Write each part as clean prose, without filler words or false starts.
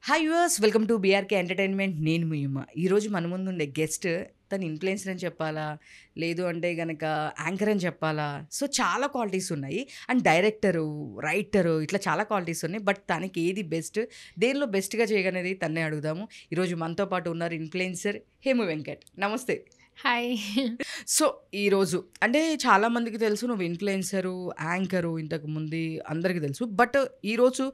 Hi yours, welcome to BRK entertainment. నేను మీ ఉమా. ఈరోజు మన ముందు ఉండే గెస్ట్ తను ఇన్ఫ్లుయెన్సర్ అని చెప్పాలా, లేదు అంటే కనుక యాంకర్ అని చెప్పాలా. సో చాలా క్వాలిటీస్ ఉన్నాయి. అండ్ డైరెక్టరు, రైటరు, ఇట్లా చాలా క్వాలిటీస్ ఉన్నాయి. బట్ తనకి ఏది బెస్ట్, దేనిలో బెస్ట్గా చేయగలనేది తన్నే అడుగుదాము. ఈరోజు మనతో పాటు ఉన్నారు ఇన్ఫ్లుయెన్సర్ హేము వెంకట్. నమస్తే. హాయ్. సో ఈరోజు అంటే చాలామందికి తెలుసు నువ్వు ఇన్ఫ్లుయెన్సరు, యాంకరు, ఇంతకు ముందు అందరికీ తెలుసు. బట్ ఈరోజు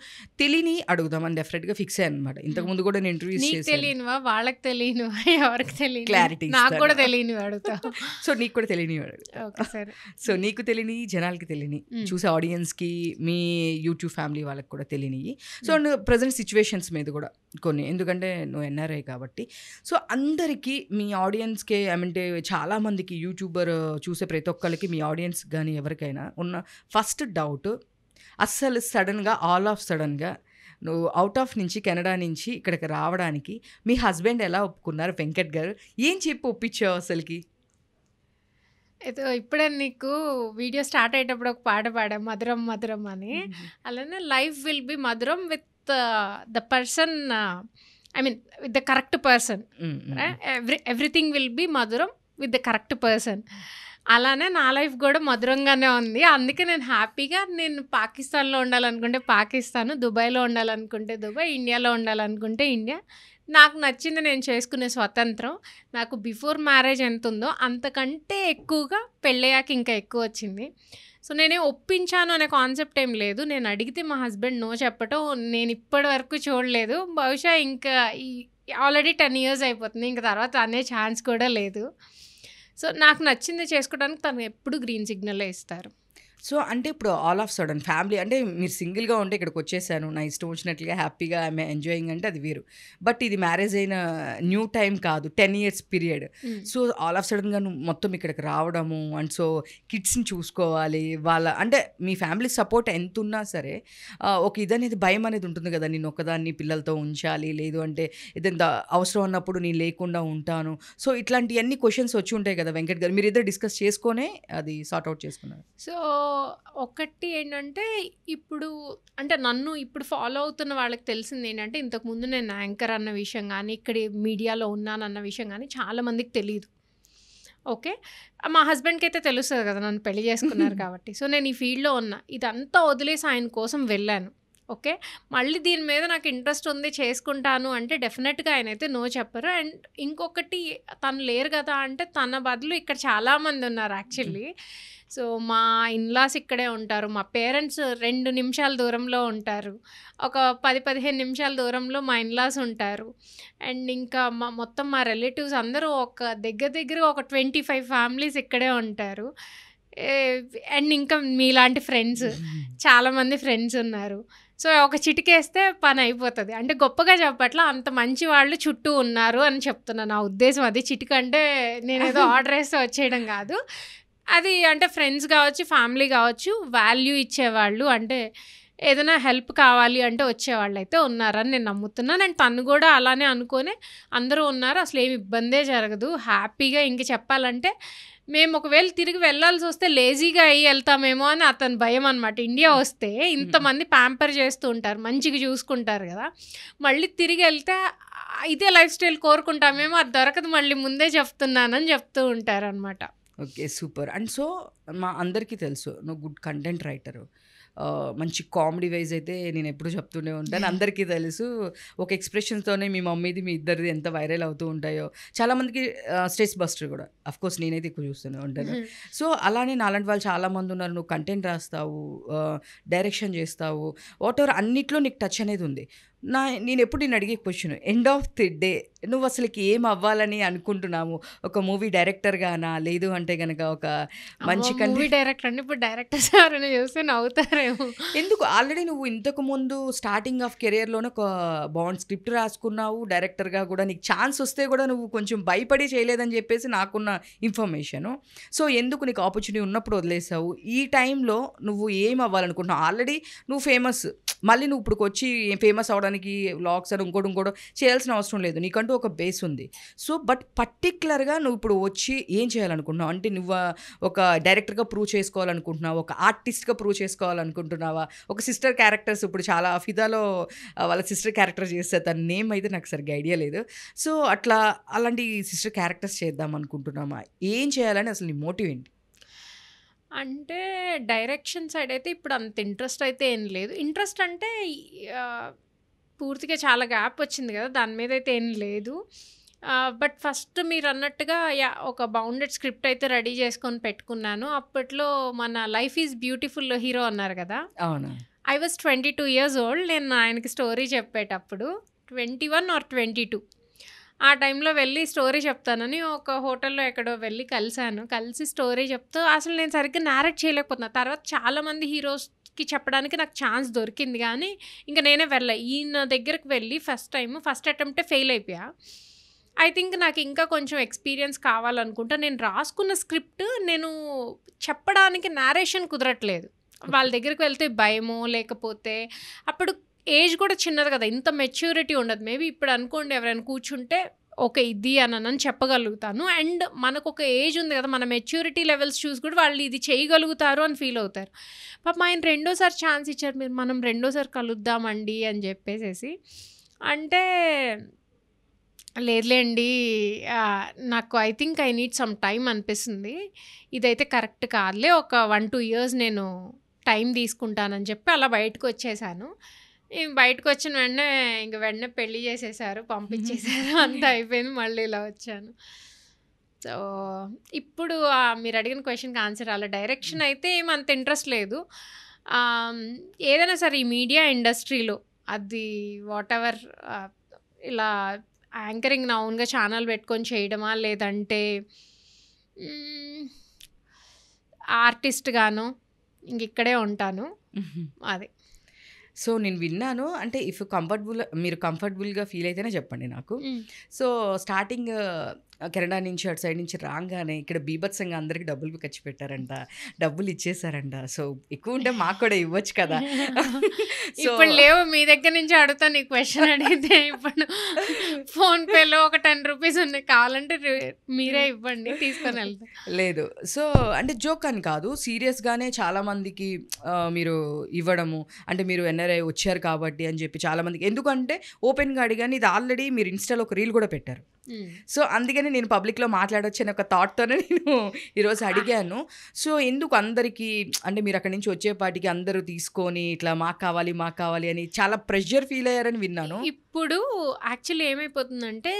తెలియని అడుగుదామని డెఫినెట్గా ఫిక్స్ అయ్యాను అనమాట. ఇంతకుముందు కూడా నేను ఇంటర్వ్యూస్ నీకు చేశాను. తెలియనివా, వాళ్ళకి తెలియనివా, ఎవరికి తెలియని, క్లారిటీ నాకు కూడా తెలియనివి అడుగుతా. సో నీకు కూడా తెలియని ఓకే సరే. సో నీకు తెలియని, జనాలకి తెలియని, చూసే ఆడియన్స్కి, మీ యూట్యూబ్ ఫ్యామిలీ వాళ్ళకి కూడా తెలియనివి. సో అండ్ ప్రజెంట్ సిచ్యువేషన్స్ మీద కూడా కొన్ని, ఎందుకంటే నువ్వు ఎన్ఆర్ఐ కాబట్టి. సో అందరికీ మీ ఆడియన్స్కి అంటే చాలామందికి యూట్యూబర్ చూసే ప్రతి ఒక్కరికి, మీ ఆడియన్స్ కానీ ఎవరికైనా ఉన్న ఫస్ట్ డౌట్, అస్సలు సడన్గా ఆల్ ఆఫ్ సడన్గా నువ్వు అవుట్ ఆఫ్ నుంచి, కెనడా నుంచి ఇక్కడికి రావడానికి మీ హస్బెండ్ ఎలా ఒప్పుకున్నారు? వెంకట్ గారు ఏం చెప్పి ఒప్పించావు అసలుకి? ఇప్పుడే నీకు వీడియో స్టార్ట్ అయ్యేటప్పుడు ఒక పాట పాడా, మధురం మధురం అని. అలానే లైఫ్ విల్ బి మధురం with the person, I mean with the correct person. Everything will be మధురం విత్ ద కరెక్ట్ పర్సన్. అలానే నా లైఫ్ కూడా మధురంగానే ఉంది. అందుకే నేను హ్యాపీగా, నేను పాకిస్తాన్లో ఉండాలనుకుంటే పాకిస్తాన్, దుబాయ్లో ఉండాలనుకుంటే దుబాయ్, ఇండియాలో ఉండాలనుకుంటే ఇండియా. నాకు నచ్చింది నేను చేసుకునే స్వతంత్రం. నాకు బిఫోర్ మ్యారేజ్ ఎంత ఉందో అంతకంటే ఎక్కువగా పెళ్ళయ్యాక ఇంకా ఎక్కువ వచ్చింది. సో నేనే ఒప్పించాను అనే కాన్సెప్ట్ ఏం లేదు. నేను అడిగితే మా హస్బెండ్ నో చెప్పటం నేను ఇప్పటి వరకు చూడలేదు. బహుశా ఇంకా ఆల్రెడీ 10 years అయిపోతుంది, ఇంకా తర్వాత అనే ఛాన్స్ కూడా లేదు. సో నాకు నచ్చింది చేసుకోవడానికి తను ఎప్పుడు గ్రీన్ సిగ్నలే ఇస్తారు. సో అంటే ఇప్పుడు ఆల్ ఆఫ్ సడన్ ఫ్యామిలీ అంటే మీరు సింగిల్గా ఉంటే ఇక్కడికి వచ్చేసాను, నా ఇష్టం వచ్చినట్లుగా హ్యాపీగా ఐఎమ్ ఎంజాయింగ్ అంటే అది వేరు. బట్ ఇది మ్యారేజ్ అయిన న్యూ టైం కాదు, 10 years period. So all of సడన్గా నువ్వు మొత్తం ఇక్కడికి రావడము, అండ్ సో కిడ్స్ని చూసుకోవాలి, వాళ్ళ అంటే మీ ఫ్యామిలీ సపోర్ట్ ఎంత ఉన్నా సరే ఒక ఇదనేది, భయం అనేది ఉంటుంది కదా, నేను ఒకదాన్ని పిల్లలతో ఉంచాలి, లేదు అంటే ఏదైనా అవసరం అన్నప్పుడు నేను లేకుండా ఉంటాను. సో ఇట్లాంటివన్నీ క్వశ్చన్స్ వచ్చి ఉంటాయి కదా వెంకట్ గారు, మీరు ఇద్దరు డిస్కస్ చేసుకొనే అది సార్ట్ అవుట్ చేసుకున్నారు. సో ఒకటి ఏంటంటే, ఇప్పుడు అంటే నన్ను ఇప్పుడు ఫాలో అవుతున్న వాళ్ళకి తెలిసింది ఏంటంటే, ఇంతకుముందు నేను యాంకర్ అన్న విషయం కానీ, ఇక్కడ మీడియాలో ఉన్నానన్న విషయం కానీ చాలామందికి తెలియదు. ఓకే, మా హస్బెండ్కి అయితే తెలుస్తుంది కదా, నన్ను పెళ్లి చేసుకున్నారు కాబట్టి. సో నేను ఈ ఫీల్డ్లో ఉన్నా, ఇదంతా వదిలేసి ఆయన కోసం వెళ్ళాను. ఓకే, మళ్ళీ దీని మీద నాకు ఇంట్రెస్ట్ ఉంది, చేసుకుంటాను అంటే డెఫినెట్గా ఆయన అయితే నో చెప్పరు. అండ్ ఇంకొకటి, తను లేరు కదా అంటే తన బదులు ఇక్కడ చాలామంది ఉన్నారు యాక్చువల్లీ. సో మా ఇన్లాస్ ఇక్కడే ఉంటారు, మా పేరెంట్స్ 2 నిమిషాల దూరంలో ఉంటారు, ఒక 10-15 నిమిషాల దూరంలో మా ఇన్లాస్ ఉంటారు. అండ్ ఇంకా మొత్తం మా రిలేటివ్స్ అందరూ ఒక దగ్గర ఒక 25 ఫ్యామిలీస్ ఇక్కడే ఉంటారు. అండ్ ఇంకా మీలాంటి ఫ్రెండ్స్, చాలామంది ఫ్రెండ్స్ ఉన్నారు. సో ఒక చిటికేస్తే పని అయిపోతుంది. అంటే గొప్పగా చెప్పట్లా, అంత మంచి వాళ్ళు చుట్టూ ఉన్నారు అని చెప్తున్నా. నా ఉద్దేశం అది. చిటికంటే నేనేదో ఆర్డర్ వేస్తే వచ్చేయడం కాదు. అది అంటే ఫ్రెండ్స్ కావచ్చు, ఫ్యామిలీ కావచ్చు, వాల్యూ ఇచ్చేవాళ్ళు, అంటే ఏదైనా హెల్ప్ కావాలి అంటే వచ్చేవాళ్ళు అయితే ఉన్నారని నేను నమ్ముతున్నాను. అండ్ తను కూడా అలానే అనుకొని అందరూ ఉన్నారు, అసలు ఏమి ఇబ్బందే జరగదు, హ్యాపీగా. ఇంక చెప్పాలంటే మేము ఒకవేళ తిరిగి వెళ్ళాల్సి వస్తే లేజీగా అయ్యి వెళ్తామేమో అని అతని భయం అనమాట. ఇండియా వస్తే ఇంతమంది ప్యాంపర్ చేస్తూ ఉంటారు, మంచిగా చూసుకుంటారు కదా, మళ్ళీ తిరిగి వెళ్తే ఇదే లైఫ్ స్టైల్ కోరుకుంటామేమో, అది దొరకదు, మళ్ళీ ముందే చెప్తున్నానని చెప్తూ ఉంటారు అనమాట. Okay, super. అండ్ సో మా అందరికీ తెలుసు నువ్వు గుడ్ కంటెంట్ రైటరు, మంచి కామెడీ వైజ్ అయితే నేను ఎప్పుడు చెప్తూనే ఉంటాను, అందరికీ తెలుసు. ఒక ఎక్స్ప్రెషన్స్తోనే మీ మమ్మీది, మీ ఇద్దరిది ఎంత వైరల్ అవుతూ ఉంటాయో. చాలామందికి స్ట్రెస్ బస్టర్ కూడా, అఫ్కోర్స్ నేనైతే ఎక్కువ చూస్తూనే ఉంటాను. సో అలానే నాలాంటి వాళ్ళు చాలామంది ఉన్నారు. నువ్వు కంటెంట్ రాస్తావు, డైరెక్షన్ చేస్తావు, వాట్ ఎవర్, అన్నిట్లో నీకు టచ్ అనేది ఉంది. నేను ఎప్పుడు నేను అడిగే question, end of the day నువ్వు అసలుకి ఏం అవ్వాలని అనుకుంటున్నాము? ఒక మూవీ డైరెక్టర్గానా, లేదు అంటే కనుక ఒక మంచి మూవీ డైరెక్టర్ అంటే ఇప్పుడు డైరెక్టర్స్ ఎవరైనా చూస్తే నవ్వుతారేమో. ఎందుకు? ఆల్రెడీ నువ్వు ఇంతకు ముందు స్టార్టింగ్ ఆఫ్ కెరియర్లోనే ఒక బాండ్ స్క్రిప్ట్ రాసుకున్నావు, డైరెక్టర్గా కూడా నీకు ఛాన్స్ వస్తే కూడా నువ్వు కొంచెం భయపడి చేయలేదని చెప్పేసి నాకున్న ఇన్ఫర్మేషను. సో ఎందుకు నీకు ఆపర్చునిటీ ఉన్నప్పుడు వదిలేసావు? ఈ టైంలో నువ్వు ఏం అవ్వాలనుకుంటున్నావు? ఆల్రెడీ నువ్వు ఫేమస్, మళ్ళీ నువ్వు ఇప్పుడు వచ్చి ఫేమస్ అవడానికి చేయడానికి వ్లాగ్స్ అని ఇంకోటి చేయాల్సిన అవసరం లేదు, నీకంటూ ఒక బేస్ ఉంది. సో బట్ పర్టికులర్గా నువ్వు ఇప్పుడు వచ్చి ఏం చేయాలనుకుంటున్నావు అంటే, నువ్వు ఒక డైరెక్టర్గా ప్రూవ్ చేసుకోవాలనుకుంటున్నావా, ఒక ఆర్టిస్ట్గా ప్రూవ్ చేసుకోవాలనుకుంటున్నావా, ఒక సిస్టర్ క్యారెక్టర్స్ ఇప్పుడు చాలా ఫిదాలో వాళ్ళ సిస్టర్ క్యారెక్టర్ చేస్తే తన నేమ్ అయితే నాకు సరిగ్గా ఐడియా లేదు. సో అలాంటి సిస్టర్ క్యారెక్టర్స్ చేద్దాం అనుకుంటున్నామా, ఏం చేయాలని అసలు నీ మోటివ్ ఏంటి? అంటే డైరెక్షన్ సైడ్ అయితే ఇప్పుడు అంత ఇంట్రెస్ట్ అయితే ఏం లేదు. ఇంట్రెస్ట్ అంటే పూర్తిగా చాలా గ్యాప్ వచ్చింది కదా, దాని మీద అయితే ఏం లేదు. బట్ ఫస్ట్ మీరు అన్నట్టుగా ఒక బౌండెడ్ స్క్రిప్ట్ అయితే రెడీ చేసుకొని పెట్టుకున్నాను. అప్పట్లో మన లైఫ్ ఈజ్ బ్యూటిఫుల్ హీరో అన్నారు కదా, అవును. I was 22 years old. నేను ఆయనకి స్టోరీ చెప్పేటప్పుడు 21 or 22 ఆ టైంలో వెళ్ళి స్టోరీ చెప్తానని ఒక హోటల్లో ఎక్కడో వెళ్ళి కలిసి స్టోరీ చెప్తూ అసలు నేను సరిగ్గా నేరేట్ చేయలేకపోతున్నా. తర్వాత చాలామంది హీరోస్కి చెప్పడానికి నాకు ఛాన్స్ దొరికింది, కానీ ఇంకా నేనే ఈయన దగ్గరికి వెళ్ళి ఫస్ట్ అటెంప్టే ఫెయిల్ అయిపోయా. ఐ థింక్ నాకు ఇంకా కొంచెం ఎక్స్పీరియన్స్ కావాలనుకుంటా. నేను రాసుకున్న స్క్రిప్ట్ నేను చెప్పడానికి నేరేషన్ కుదరట్లేదు. వాళ్ళ దగ్గరికి వెళ్తే భయమో, లేకపోతే అప్పుడు ఏజ్ కూడా చిన్నది కదా, ఇంత మెచ్యూరిటీ ఉండదు. మేబీ ఇప్పుడు అనుకోండి ఎవరైనా కూర్చుంటే ఓకే ఇది అని చెప్పగలుగుతాను. అండ్ మనకు ఒక ఏజ్ ఉంది కదా, మన మెచ్యూరిటీ లెవెల్స్ చూసి కూడా వాళ్ళు ఇది చేయగలుగుతారు అని ఫీల్ అవుతారు. పాప ఆయన రెండోసారి ఛాన్స్ ఇచ్చారు, మనం రెండోసారి కలుద్దామండి అని చెప్పేసి అంటే, లేదులేండి నాకు I think I need some time అనిపిస్తుంది, ఇదైతే కరెక్ట్ కాదులే, ఒక 1-2 years నేను టైం తీసుకుంటానని చెప్పి అలా బయటకు వచ్చేసాను. బయటకు వచ్చిన వెంటనే పెళ్లి చేసేసారు, పంపించేశారు, అంతా అయిపోయింది, మళ్ళీ ఇలా వచ్చాను. సో ఇప్పుడు మీరు అడిగిన క్వశ్చన్కి ఆన్సర్ అలా డైరెక్షన్ అయితే ఏమంత ఇంట్రెస్ట్ లేదు. ఏదైనా సరే ఈ మీడియా ఇండస్ట్రీలో అది వాట్ ఎవర్ ఇలా యాంకరింగ్ నా ఓన్గా ఛానల్ పెట్టుకొని చేయడమా, లేదంటే ఆర్టిస్ట్గాను ఇంక ఇక్కడే ఉంటాను అది. సో నేను విన్నాను అంటే, మీరు కంఫర్టబుల్గా ఫీల్ అయితేనే చెప్పండి నాకు. సో స్టార్టింగ్ కెనడా నుంచి అటు సైడ్ నుంచి రాగానే ఇక్కడ బీభత్సంగా అందరికి డబ్బులు ఖర్చు పెట్టారంట, డబ్బులు ఇచ్చేసారంట. సో ఎక్కువ ఉంటే మాకు కూడా ఇవ్వచ్చు కదా. ఇప్పుడు లేవు, మీ దగ్గర నుంచి అడుగుతాను ఈ క్వశ్చన్ అడిగితే. ఇప్పుడు ఫోన్పేలో ఒక 10 rupees ఉన్నాయి, కావాలంటే మీరే ఇవ్వండి, తీసుకొని వెళ్తాం. లేదు, సో అంటే జోక్ అని కాదు, సీరియస్గానే చాలామందికి మీరు ఇవ్వడము అంటే, మీరు ఎన్ఆర్ఐ వచ్చారు కాబట్టి అని చెప్పి చాలామందికి, ఎందుకంటే ఓపెన్గా అడిగాని ఇది ఆల్రెడీ మీరు ఇన్స్టాలో ఒక రీల్ కూడా పెట్టారు. సో అందుకని నేను పబ్లిక్లో మాట్లాడొచ్చని ఒక థాట్తోనే నేను ఈరోజు అడిగాను. సో ఎందుకు అందరికీ అంటే, మీరు అక్కడి నుంచి వచ్చేపాటికి అందరూ తీసుకొని ఇట్లా మాకు కావాలి అని చాలా ప్రెషర్ ఫీల్ అయ్యారని విన్నాను. ఇప్పుడు యాక్చువల్లీ ఏమైపోతుందంటే,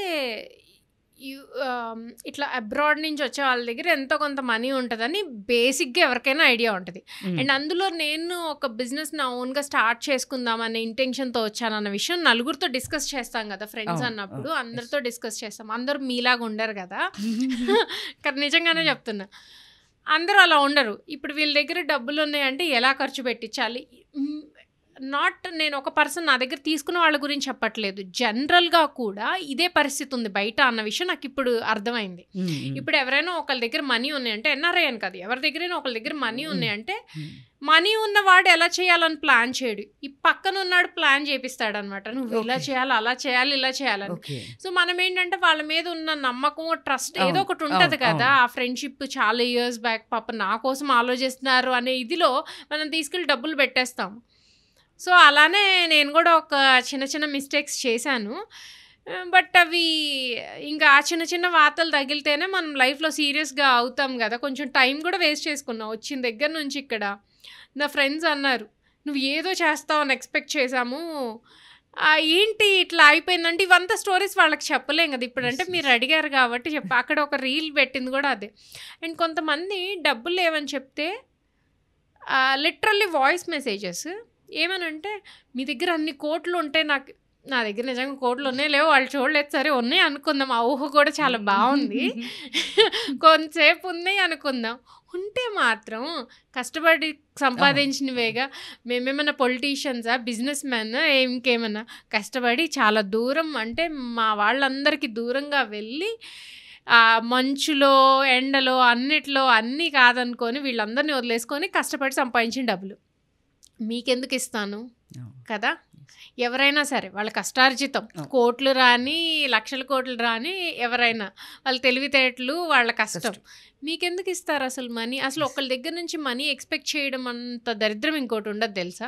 ఇట్లా అబ్రాడ్ నుంచి వచ్చే వాళ్ళ దగ్గర ఎంతో కొంత మనీ ఉంటుందని బేసిక్గా ఎవరికైనా ఐడియా ఉంటుంది. అండ్ అందులో నేను ఒక బిజినెస్ నా ఓన్గా స్టార్ట్ చేసుకుందాం అనే ఇంటెన్షన్తో వచ్చాను అన్న విషయం నలుగురితో డిస్కస్ చేస్తాం కదా, ఫ్రెండ్స్ అన్నప్పుడు అందరితో డిస్కస్ చేస్తాం. అందరూ మీలాగా ఉండరు కదా, నిజంగానే చెప్తున్నా, అందరూ అలా ఉండరు. ఇప్పుడు వీళ్ళ దగ్గర డబ్బులు ఉన్నాయంటే ఎలా ఖర్చు పెట్టించాలి, నేను ఒక పర్సన్ నా దగ్గర తీసుకున్న వాళ్ళ గురించి చెప్పట్లేదు, జనరల్గా కూడా ఇదే పరిస్థితి ఉంది బయట అన్న విషయం నాకు ఇప్పుడు అర్థమైంది. ఇప్పుడు ఎవరైనా ఒకళ్ళ దగ్గర మనీ ఉన్నాయంటే, ఎన్ఆర్ఐ అని కాదు, ఎవరి దగ్గరైనా ఒకళ్ళ దగ్గర మనీ ఉన్నాయంటే, మనీ ఉన్నవాడు ఎలా చేయాలని ప్లాన్ చేయడు, ఈ పక్కన ఉన్నాడు ప్లాన్ చేపిస్తాడు అనమాట, నువ్వు ఇలా చేయాలి, అలా చేయాలి, ఇలా చేయాలని. సో మనం ఏంటంటే వాళ్ళ మీద ఉన్న నమ్మకం, ట్రస్ట్ ఏదో ఒకటి ఉంటుంది కదా, ఆ ఫ్రెండ్షిప్ చాలా ఇయర్స్ బ్యాక్ పాప నా కోసం ఆలోచిస్తున్నారు అనే ఇదిలో మనం తీసుకెళ్ళి డబ్బులు పెట్టేస్తాం. సో అలానే నేను కూడా ఒక చిన్న మిస్టేక్స్ చేశాను. బట్ అవి ఇంకా ఆ చిన్న వార్తలు తగిలితేనే మనం లైఫ్లో సీరియస్గా అవుతాం కదా. కొంచెం టైం కూడా వేస్ట్ చేసుకున్నాం వచ్చిన దగ్గర నుంచి. ఇక్కడ నా ఫ్రెండ్స్ అన్నారు, నువ్వు ఏదో చేస్తావని ఎక్స్పెక్ట్ చేశాము, ఏంటి ఇట్లా అయిపోయిందంటే, ఇవంతా స్టోరీస్ వాళ్ళకి చెప్పలేం కదా ఇప్పుడు. అంటే మీరు అడిగారు కాబట్టి అక్కడ ఒక రీల్ పెట్టింది కూడా అదే. అండ్ కొంతమంది డబ్బులు లేవని చెప్తే లిటరల్లీ వాయిస్ మెసేజెస్ ఏమనంటే, మీ దగ్గర అన్ని కోట్లు ఉంటే నా దగ్గర నిజంగా కోట్లు ఉన్నాయి, లేవు వాళ్ళు చూడలేదు, సరే ఉన్నాయి అనుకుందాం, ఆ ఊహ కూడా చాలా బాగుంది, కొంతసేపు ఉన్నాయి అనుకుందాం, ఉంటే మాత్రం కష్టపడి సంపాదించినవేగా, మేమేమన్నా పొలిటీషియన్సా, బిజినెస్ మ్యాన్, ఇంకేమన్నా కష్టపడి చాలా దూరం అంటే మా వాళ్ళందరికీ దూరంగా వెళ్ళి మంచులో ఎండలో అన్నిట్లో అన్నీ కాదనుకొని వీళ్ళందరినీ వదిలేసుకొని కష్టపడి సంపాదించిన డబ్బులు మీకెందుకు ఇస్తాను కదా. ఎవరైనా సరే వాళ్ళ కష్టార్జితం కోట్లు రాని లక్షల కోట్లు రాని ఎవరైనా వాళ్ళ తెలివితేటలు వాళ్ళ కష్టం మీకెందుకు ఇస్తారు అసలు మనీ అసలు ఒకళ్ళ దగ్గర నుంచి మనీ ఎక్స్పెక్ట్ చేయడం అంత దరిద్రం ఇంకోటి ఉండదు తెలుసా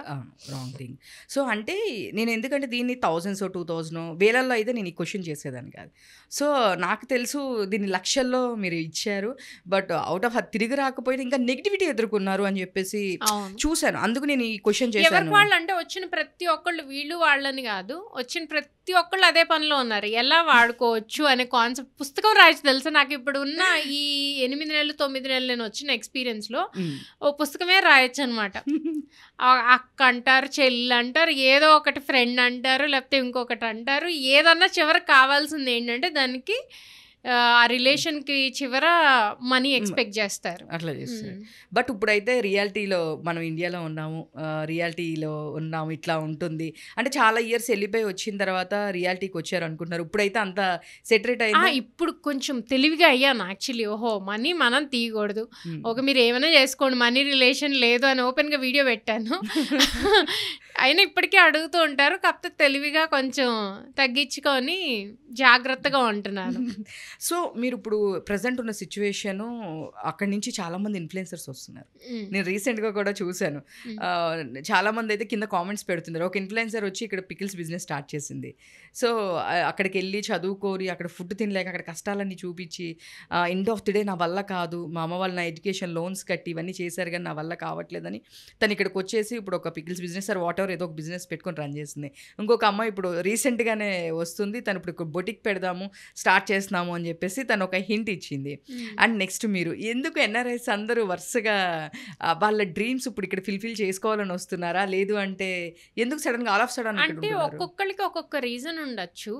రాంగ్ థింగ్ సో అంటే నేను ఎందుకంటే దీన్ని 1000s 2000 వేలల్లో అయితే నేను ఈ క్వశ్చన్ చేసేదాన్ని కాదు సో నాకు తెలుసు దీన్ని లక్షల్లో మీరు ఇచ్చారు బట్ అవుట్ ఆఫ్ తిరిగి రాకపోయినా ఇంకా నెగిటివిటీ ఎదుర్కొన్నారు అని చెప్పేసి చూశాను అందుకు నేను ఈ క్వశ్చన్ చేశాను వాళ్ళు అంటే వచ్చిన ప్రతి ఒక్కళ్ళు వీళ్ళు వాళ్ళని కాదు వచ్చిన ప్రతి ఒక్కళ్ళు అదే పనిలో ఉన్నారు ఎలా వాడుకోవచ్చు అనే కాన్సెప్ట్ పుస్తకం రాయచ్చు తెలుసా నాకు ఇప్పుడు ఉన్న ఈ 8 నెలలు 9 నెలలు నేను వచ్చిన ఎక్స్పీరియన్స్లో ఓ పుస్తకమే రాయొచ్చు అనమాట అక్క అంటారు చెల్లి అంటారు ఏదో ఒకటి ఫ్రెండ్ అంటారు లేకపోతే ఇంకొకటి అంటారు ఏదన్నా చివరికి కావాల్సింది ఏంటంటే దానికి ఆ రిలేషన్కి చివర మనీ ఎక్స్పెక్ట్ చేస్తారు అట్లా చేస్తారు బట్ ఇప్పుడైతే రియాలిటీలో మనం ఇండియాలో ఉన్నాము రియాలిటీలో ఉన్నాము ఇట్లా ఉంటుంది అంటే చాలా ఇయర్స్ వెళ్ళిపోయి వచ్చిన తర్వాత రియాలిటీకి వచ్చారు అనుకుంటున్నారు ఇప్పుడైతే అంత సెటరేట్ అయింది ఇప్పుడు కొంచెం తెలివిగా అయ్యాను యాక్చువల్లీ ఓహో మనీ మనం తీయకూడదు ఒక మీరు ఏమైనా చేసుకోండి మనీ రిలేషన్ లేదు అని ఓపెన్గా వీడియో పెట్టాను అయినా ఇప్పటికీ అడుగుతూ ఉంటారు కాకపోతే తెలివిగా కొంచెం తగ్గించుకొని జాగ్రత్తగా ఉంటున్నాను సో మీరు ఇప్పుడు ప్రజెంట్ ఉన్న సిచ్యువేషన్ అక్కడి నుంచి చాలా మంది ఇన్ఫ్లుయెన్సర్స్ వస్తున్నారు నేను రీసెంట్గా కూడా చూశాను చాలా మంది అయితే కింద కామెంట్స్ పెడుతున్నారు ఒక ఇన్ఫ్లుయెన్సర్ వచ్చి ఇక్కడ పికిల్స్ బిజినెస్ స్టార్ట్ చేసింది సో అక్కడికి వెళ్ళి చదువుకోరి అక్కడ ఫుడ్ తినలేక అక్కడ కష్టాలన్నీ చూపించి ఎండ్ ఆఫ్ ది డే నా వల్ల కాదు మా అమ్మ వాళ్ళు నా ఎడ్యుకేషన్ లోన్స్ కట్టి ఇవన్నీ చేశారు కానీ నా వల్ల కావట్లేదని తను ఇక్కడికి వచ్చేసి ఇప్పుడు ఒక pickles business are what ever ఏదో ఒక బిజినెస్ పెట్టుకొని రన్ చేస్తుంది ఇంకొక అమ్మాయి ఇప్పుడు రీసెంట్గానే వస్తుంది తను ఇప్పుడు బొటిక్ పెడదాము స్టార్ట్ చేస్తున్నాము అని చెప్పేసి తను ఒక హింట్ ఇచ్చింది అండ్ నెక్స్ట్ మీరు ఎందుకు ఎన్ఆర్ఐస్ అందరూ వరుసగా వాళ్ళ డ్రీమ్స్ ఇప్పుడు ఇక్కడ ఫిల్ఫిల్ చేసుకోవాలని వస్తున్నారా లేదు అంటే ఎందుకు సడన్గా ఆల్ ఆఫ్ సడన్ అంటే ఒక్కొక్కరికి ఒక్కొక్క రీజన్ ఉండొచ్చు